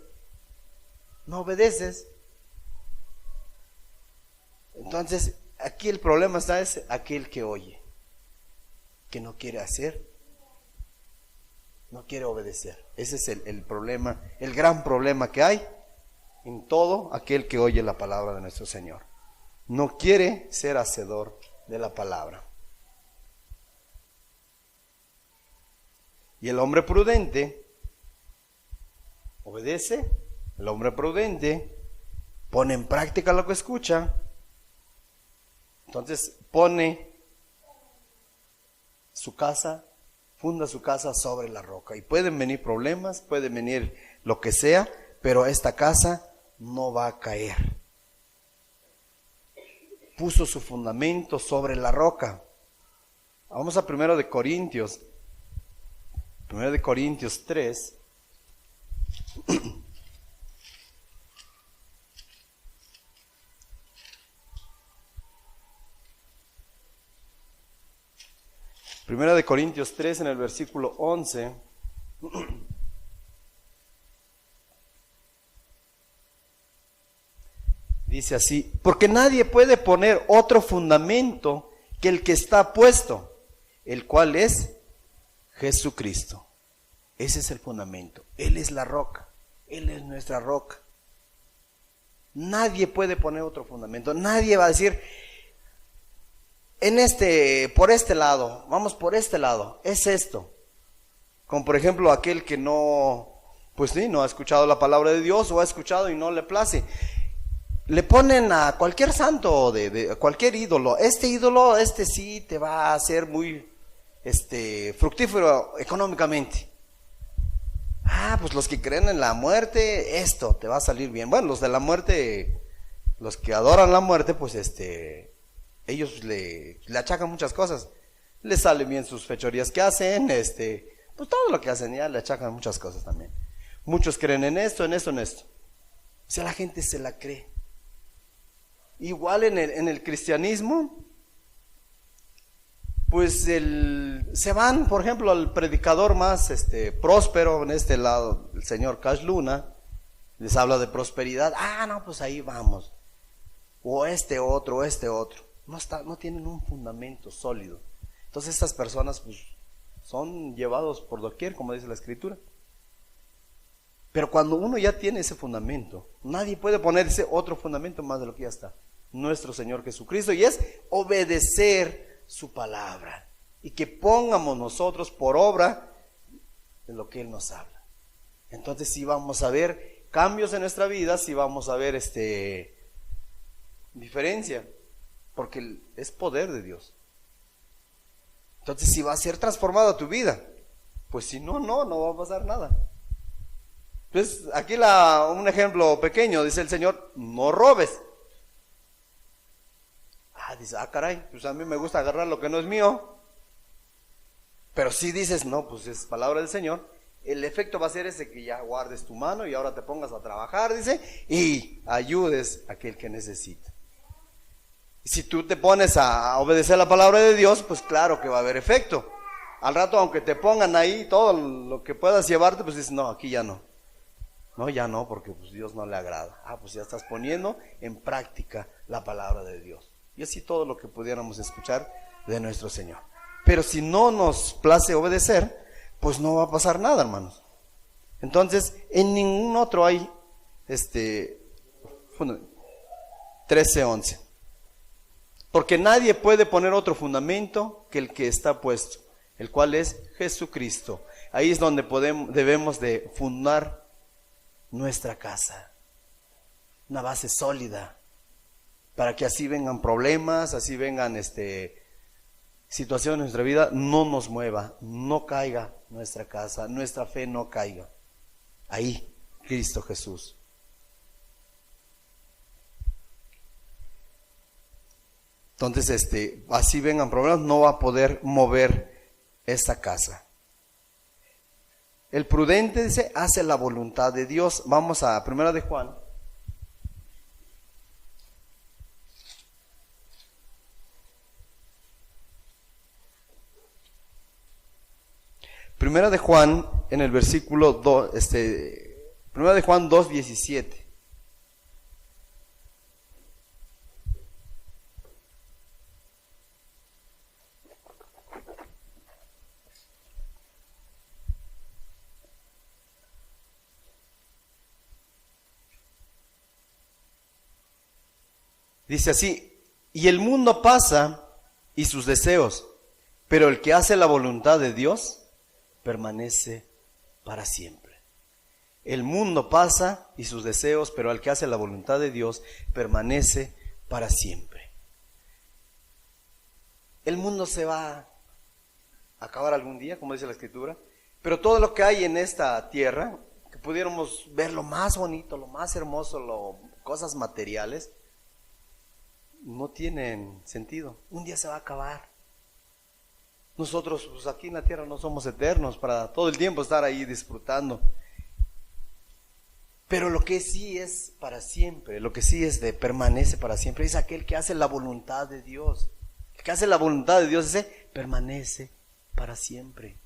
No obedeces. Entonces, aquí el problema es aquel que oye, que no quiere hacer, no quiere obedecer. Ese es el problema, el gran problema que hay en todo aquel que oye la palabra de nuestro Señor. No quiere ser hacedor de la palabra. Y el hombre prudente obedece, el hombre prudente pone en práctica lo que escucha, entonces pone su casa, funda su casa sobre la roca. Y pueden venir problemas, pueden venir lo que sea, pero esta casa no va a caer. Puso su fundamento sobre la roca. Vamos a 1 de Corintios 3. Primera de Corintios 3 en el versículo 11. Dice así: porque nadie puede poner otro fundamento que el que está puesto, el cual es Jesucristo. Ese es el fundamento. Él es la roca. Él es nuestra roca. Nadie puede poner otro fundamento. Nadie va a decir, por este lado, vamos por este lado, es esto. Como por ejemplo aquel que no ha escuchado la palabra de Dios, o ha escuchado y no le place. Le ponen a cualquier santo, de cualquier ídolo. Este ídolo, sí te va a hacer muy fructífero económicamente. Pues los que creen en la muerte, esto te va a salir bien. Bueno, los de la muerte, los que adoran la muerte, pues ellos le achacan muchas cosas. Les salen bien sus fechorías que hacen, pues todo lo que hacen ya le achacan muchas cosas también. Muchos creen en esto, en esto, en esto. O sea, la gente se la cree. Igual en el cristianismo, pues se van, por ejemplo, al predicador más próspero en este lado, el señor Cash Luna, les habla de prosperidad. No, pues ahí vamos. O otro. No tienen un fundamento sólido. Entonces estas personas pues son llevados por doquier, como dice la Escritura. Pero cuando uno ya tiene ese fundamento, nadie puede ponerse otro fundamento más de lo que ya está. Nuestro Señor Jesucristo, y es obedecer su palabra, y que pongamos nosotros por obra de lo que Él nos habla. Entonces sí vamos a ver cambios en nuestra vida, sí vamos a ver diferencia, porque es poder de Dios. Entonces si va a ser transformada tu vida, pues si no va a pasar nada. Entonces aquí un ejemplo pequeño, dice el Señor: no robes. Dice, caray, pues a mí me gusta agarrar lo que no es mío. Pero si dices, no, pues es palabra del Señor, el efecto va a ser ese, que ya guardes tu mano y ahora te pongas a trabajar, dice, y ayudes a aquel que necesita. Y si tú te pones a obedecer la palabra de Dios, pues claro que va a haber efecto. Al rato, aunque te pongan ahí todo lo que puedas llevarte, pues dices, no, aquí ya no. No, ya no, porque pues Dios no le agrada. Pues ya estás poniendo en práctica la palabra de Dios. Y así todo lo que pudiéramos escuchar de nuestro Señor. Pero si no nos place obedecer, pues no va a pasar nada, hermanos. Entonces, en ningún otro hay 13:11. Porque nadie puede poner otro fundamento que el que está puesto, el cual es Jesucristo. Ahí es donde debemos de fundar nuestra casa, una base sólida, para que así vengan problemas, así vengan situaciones en nuestra vida, no nos mueva, no caiga nuestra casa, nuestra fe no caiga. Ahí, Cristo Jesús. Entonces, así vengan problemas, no va a poder mover esta casa. El prudente, dice, hace la voluntad de Dios. Vamos a 1 de Juan. Primera de Juan, en el versículo 2, Primera de Juan 2:17. Dice así: y el mundo pasa y sus deseos, pero el que hace la voluntad de Dios permanece para siempre. El mundo pasa y sus deseos, pero el que hace la voluntad de Dios permanece para siempre. El mundo se va a acabar algún día, como dice la Escritura, pero todo lo que hay en esta tierra, que pudiéramos ver lo más bonito, lo más hermoso, cosas materiales, no tienen sentido. Un día se va a acabar. Nosotros pues aquí en la tierra no somos eternos para todo el tiempo estar ahí disfrutando. Pero lo que sí es para siempre, lo que sí permanece para siempre, es aquel que hace la voluntad de Dios. El que hace la voluntad de Dios, ese permanece para siempre.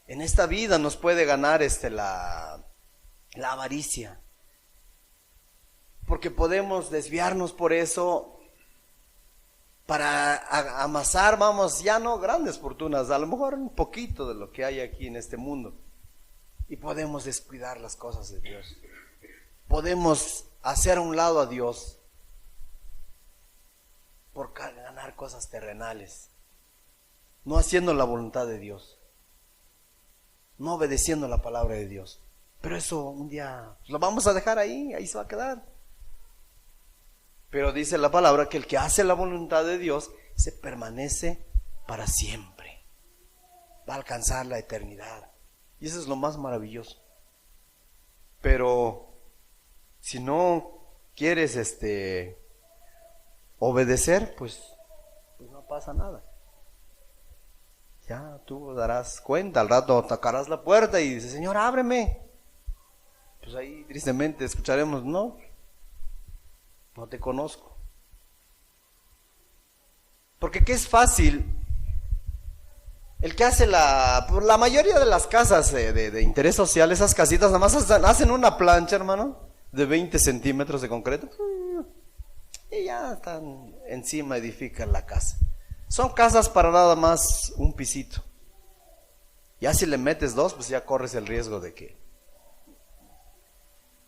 En esta vida nos puede ganar la avaricia, porque podemos desviarnos por eso para amasar, ya no grandes fortunas, a lo mejor un poquito de lo que hay aquí en este mundo. Y podemos descuidar las cosas de Dios. Podemos hacer a un lado a Dios por ganar cosas terrenales, no haciendo la voluntad de Dios, no obedeciendo la palabra de Dios. Pero eso un día lo vamos a dejar ahí se va a quedar. Pero dice la palabra que el que hace la voluntad de Dios se permanece para siempre, va a alcanzar la eternidad. Y eso es lo más maravilloso. Pero si no quieres obedecer, pues no pasa nada. Ya tú darás cuenta, al rato tocarás la puerta y dices, Señor, ábreme. Pues ahí tristemente escucharemos, no te conozco. Porque qué es fácil. El que hace la mayoría de las casas de interés social, esas casitas, nada más hacen una plancha, hermano, de 20 centímetros de concreto, y ya están encima, edifican la casa. Son casas para nada más un pisito. Ya si le metes dos, pues ya corres el riesgo de que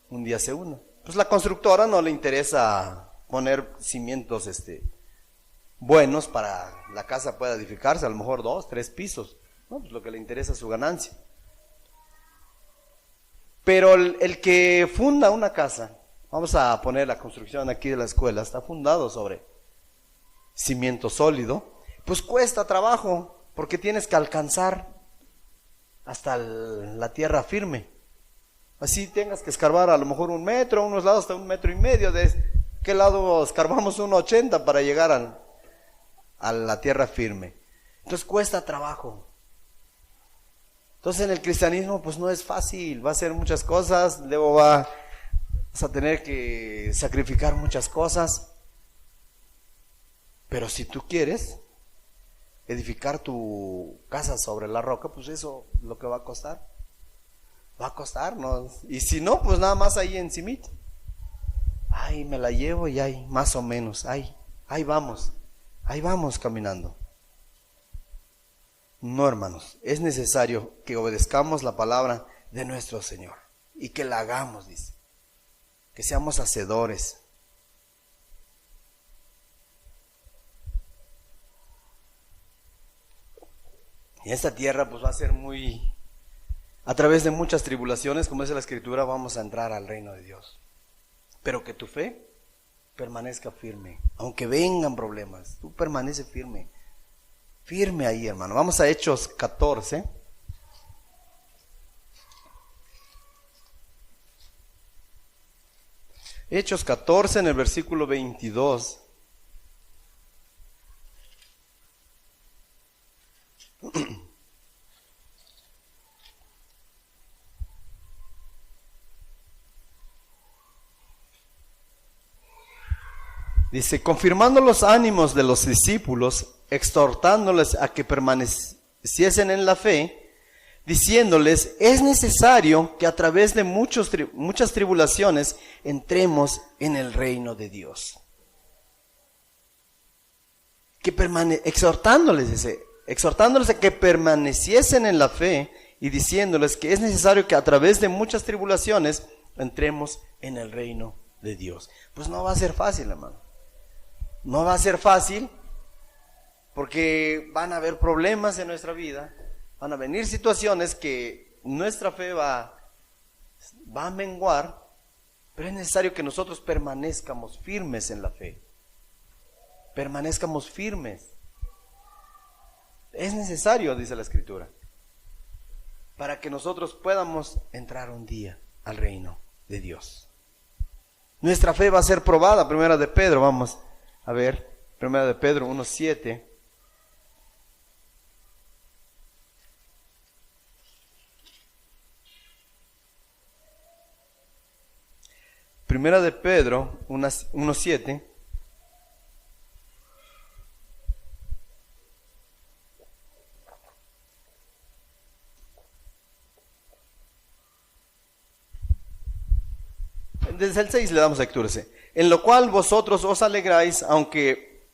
un día se una. Pues la constructora no le interesa poner cimientos buenos para la casa pueda edificarse, a lo mejor 2, 3 pisos, ¿no? Pues lo que le interesa es su ganancia. Pero el que funda una casa, vamos a poner la construcción aquí de la escuela, está fundado sobre cimiento sólido, pues cuesta trabajo, porque tienes que alcanzar hasta la tierra firme. Así tengas que escarbar a lo mejor 1 metro, unos lados hasta 1,5 metros, ¿de qué lado escarbamos 1,80 para llegar a la tierra firme? Entonces cuesta trabajo. Entonces en el cristianismo pues no es fácil, va a ser muchas cosas, luego vas a tener que sacrificar muchas cosas. Pero si tú quieres edificar tu casa sobre la roca, pues eso es lo que va a costar. Va a costar, ¿no? Y si no, pues nada más ahí encimita. Ay, me la llevo y ahí, más o menos, ahí vamos caminando. No, hermanos, es necesario que obedezcamos la palabra de nuestro Señor y que la hagamos, dice, que seamos hacedores. Y esta tierra pues va a ser a través de muchas tribulaciones, como dice la Escritura, vamos a entrar al reino de Dios. Pero que tu fe permanezca firme, aunque vengan problemas, tú permanece firme. Firme ahí, hermano. Vamos a Hechos 14. Hechos 14 en el versículo 22. Dice, confirmando los ánimos de los discípulos, exhortándoles a que permaneciesen en la fe, diciéndoles, es necesario que a través de muchas tribulaciones entremos en el reino de Dios. Exhortándoles a que permaneciesen en la fe y diciéndoles que es necesario que a través de muchas tribulaciones entremos en el reino de Dios. Pues no va a ser fácil, hermano. No va a ser fácil, Porque van a haber problemas en nuestra vida, van a venir situaciones que nuestra fe va a menguar, pero es necesario que nosotros permanezcamos firmes en la fe. Permanezcamos firmes. Es necesario, dice la Escritura, para que nosotros podamos entrar un día al reino de Dios. Nuestra fe va a ser probada. Primera de Pedro, vamos a ver, Primera de Pedro 1:7. Primera de Pedro 1:7. Desde el 6 le damos lectura. En lo cual vosotros os alegráis, aunque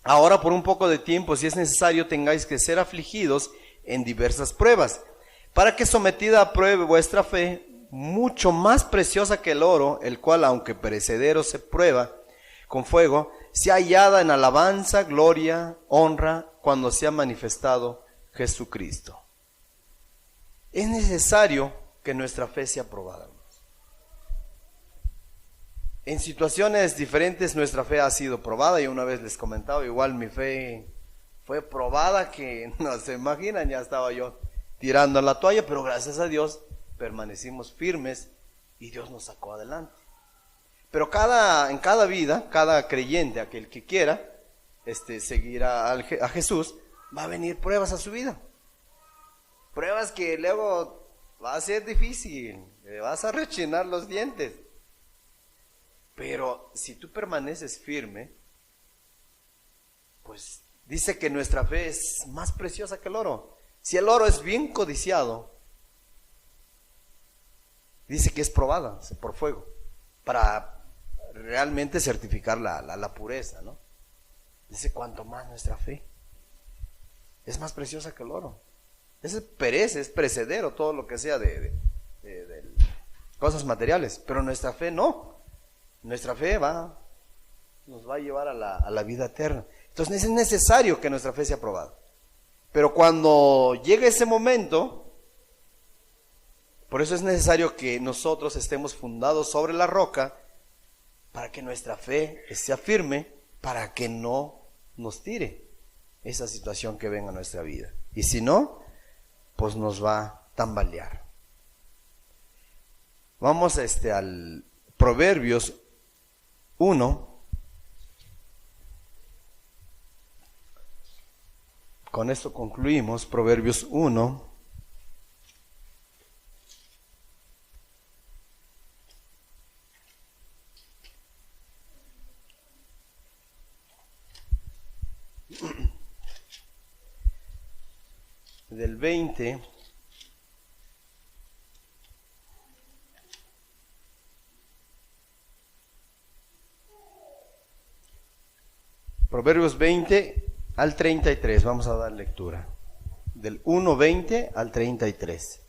ahora por un poco de tiempo, si es necesario, tengáis que ser afligidos en diversas pruebas, para que sometida a prueba vuestra fe, mucho más preciosa que el oro, el cual aunque perecedero se prueba con fuego, sea hallada en alabanza, gloria, honra, cuando sea manifestado Jesucristo. Es necesario que nuestra fe sea probada. En situaciones diferentes nuestra fe ha sido probada. Yo una vez les comentaba, igual mi fe fue probada que no se imaginan, ya estaba yo tirando la toalla, pero gracias a Dios permanecimos firmes y Dios nos sacó adelante. Pero en cada vida, cada creyente, aquel que quiera seguir a Jesús, va a venir pruebas a su vida. Pruebas que luego va a ser difícil, le vas a rechinar los dientes. Pero si tú permaneces firme, pues dice que nuestra fe es más preciosa que el oro. Si el oro es bien codiciado, dice que es probada por fuego, para realmente certificar la pureza, ¿no? Dice, cuanto más nuestra fe es más preciosa que el oro. Ese perece, es perecedero todo lo que sea de cosas materiales, pero nuestra fe no. Nuestra fe nos va a llevar a la vida eterna. Entonces es necesario que nuestra fe sea probada. Pero cuando llegue ese momento, por eso es necesario que nosotros estemos fundados sobre la roca, para que nuestra fe sea firme, para que no nos tire esa situación que venga a nuestra vida. Y si no, pues nos va a tambalear. Vamos al Proverbios 1. Con esto concluimos. Proverbios 1. Del 20. Proverbios 20 al 33, vamos a dar lectura. Del 1:20 al 33.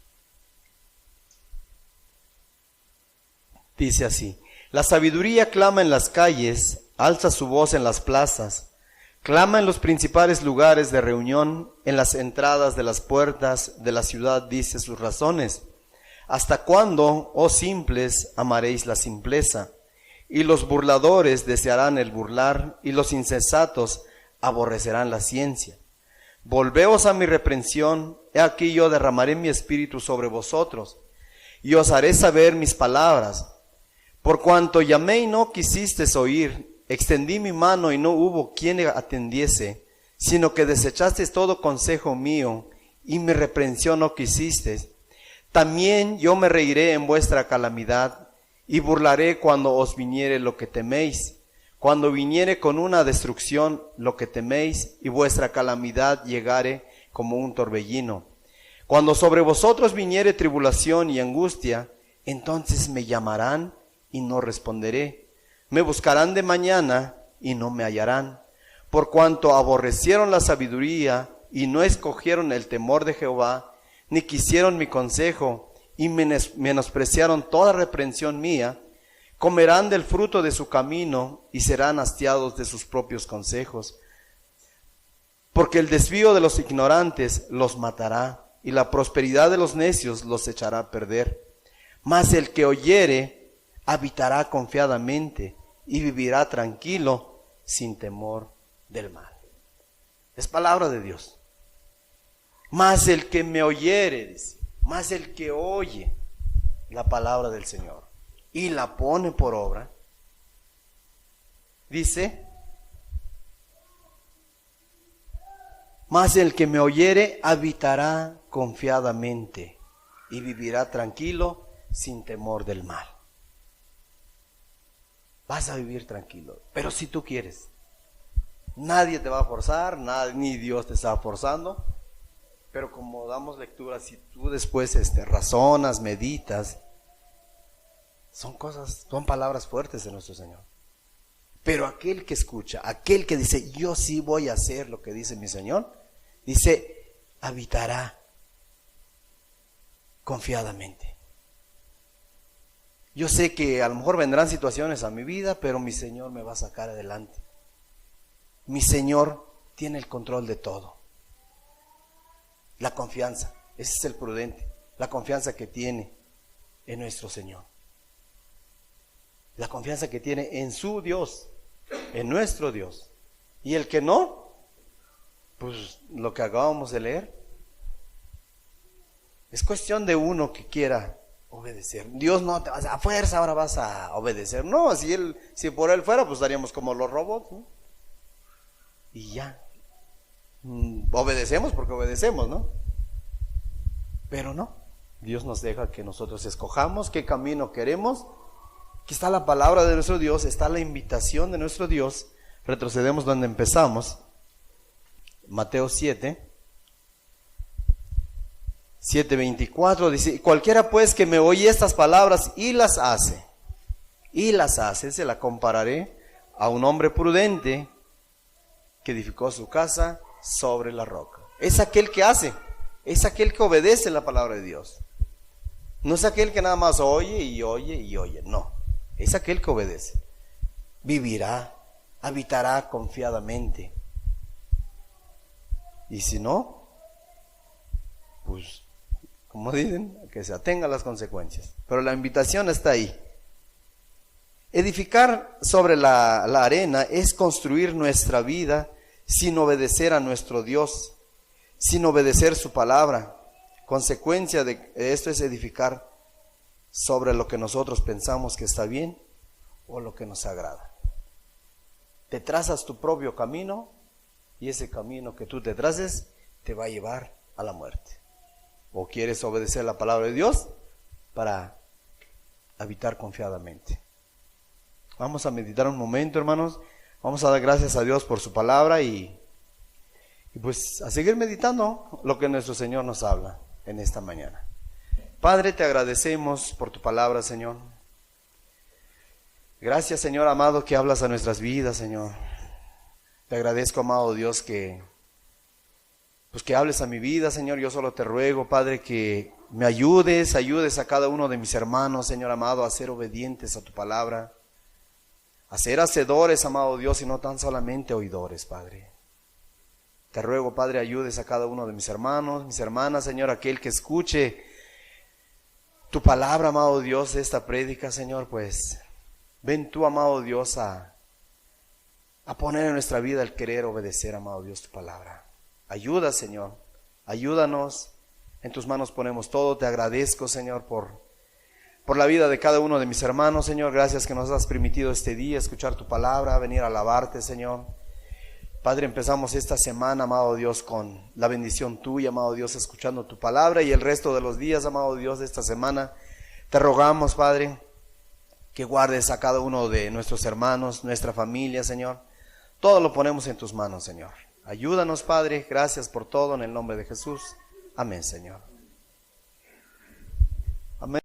Dice así: la sabiduría clama en las calles, alza su voz en las plazas, clama en los principales lugares de reunión, en las entradas de las puertas de la ciudad dice sus razones. ¿Hasta cuándo, oh simples, amaréis la simpleza? Y los burladores desearán el burlar, y los insensatos aborrecerán la ciencia. Volveos a mi reprensión, he aquí yo derramaré mi espíritu sobre vosotros, y os haré saber mis palabras. Por cuanto llamé y no quisisteis oír, extendí mi mano y no hubo quien atendiese, sino que desechasteis todo consejo mío, y mi reprensión no quisisteis. También yo me reiré en vuestra calamidad, y burlaré cuando os viniere lo que teméis, cuando viniere con una destrucción lo que teméis, y vuestra calamidad llegare como un torbellino. Cuando sobre vosotros viniere tribulación y angustia, entonces me llamarán y no responderé. Me buscarán de mañana y no me hallarán, por cuanto aborrecieron la sabiduría y no escogieron el temor de Jehová, ni quisieron mi consejo, y menospreciaron toda reprensión mía. Comerán del fruto de su camino y serán hastiados de sus propios consejos. porque el desvío de los ignorantes los matará, y la prosperidad de los necios los echará a perder. Mas el que oyere habitará confiadamente y vivirá tranquilo sin temor del mal. Es palabra de Dios. Mas el que me oyere, dice, mas el que oye la palabra del Señor y la pone por obra, dice, mas el que me oyere habitará confiadamente y vivirá tranquilo sin temor del mal. Vas a vivir tranquilo, pero si tú quieres. Nadie te va a forzar, ni Dios te está forzando. Pero como damos lectura, si tú después razonas, meditas, son palabras fuertes de nuestro Señor. Pero aquel que escucha, aquel que dice, yo sí voy a hacer lo que dice mi Señor, dice, habitará confiadamente. Yo sé que a lo mejor vendrán situaciones a mi vida, pero mi Señor me va a sacar adelante. Mi Señor tiene el control de todo. La confianza, ese es el prudente, la confianza que tiene en nuestro Señor. La confianza que tiene en su Dios, en nuestro Dios. Y el que no, pues lo que acabamos de leer, es cuestión de uno que quiera obedecer. Dios no te va a fuerza, ahora vas a obedecer. No, si por Él fuera, pues estaríamos como los robots, ¿no? Y ya. Obedecemos porque obedecemos, ¿no? Pero no. Dios nos deja que nosotros escojamos qué camino queremos. Aquí está la palabra de nuestro Dios, está la invitación de nuestro Dios. Retrocedemos donde empezamos. Mateo 7:24 dice, cualquiera pues que me oye estas palabras y las hace, se la compararé a un hombre prudente que edificó su casa sobre la roca. Es aquel que hace, es aquel que obedece la palabra de Dios. No es aquel que nada más oye y oye y oye, no, es aquel que obedece. Vivirá, habitará confiadamente. Y si no, pues, como dicen, que se atenga a las consecuencias. Pero la invitación está ahí. Edificar sobre la arena es construir nuestra vida sin obedecer a nuestro Dios, sin obedecer su palabra. Consecuencia de esto es edificar sobre lo que nosotros pensamos que está bien o lo que nos agrada. Te trazas tu propio camino y ese camino que tú te traces te va a llevar a la muerte. ¿O quieres obedecer la palabra de Dios para habitar confiadamente? Vamos a meditar un momento, hermanos. Vamos a dar gracias a Dios por su palabra y pues a seguir meditando lo que nuestro Señor nos habla en esta mañana. Padre, te agradecemos por tu palabra, Señor. Gracias, Señor amado, que hablas a nuestras vidas, Señor. Te agradezco, amado Dios, que hables a mi vida, Señor. Yo solo te ruego, Padre, que me ayudes a cada uno de mis hermanos, Señor amado, a ser obedientes a tu palabra, a ser hacedores, amado Dios, y no tan solamente oidores, Padre. Te ruego, Padre, ayudes a cada uno de mis hermanos, mis hermanas, Señor, aquel que escuche tu palabra, amado Dios, de esta prédica, Señor, pues ven tú, amado Dios, a poner en nuestra vida el querer obedecer, amado Dios, tu palabra. Ayuda, Señor, ayúdanos, en tus manos ponemos todo. Te agradezco, Señor, por la vida de cada uno de mis hermanos, Señor. Gracias que nos has permitido este día escuchar tu palabra, venir a alabarte, Señor. Padre, empezamos esta semana, amado Dios, con la bendición tuya, amado Dios, escuchando tu palabra, y el resto de los días, amado Dios, de esta semana, te rogamos, Padre, que guardes a cada uno de nuestros hermanos, nuestra familia, Señor. Todo lo ponemos en tus manos, Señor. Ayúdanos, Padre, gracias por todo, en el nombre de Jesús. Amén, Señor.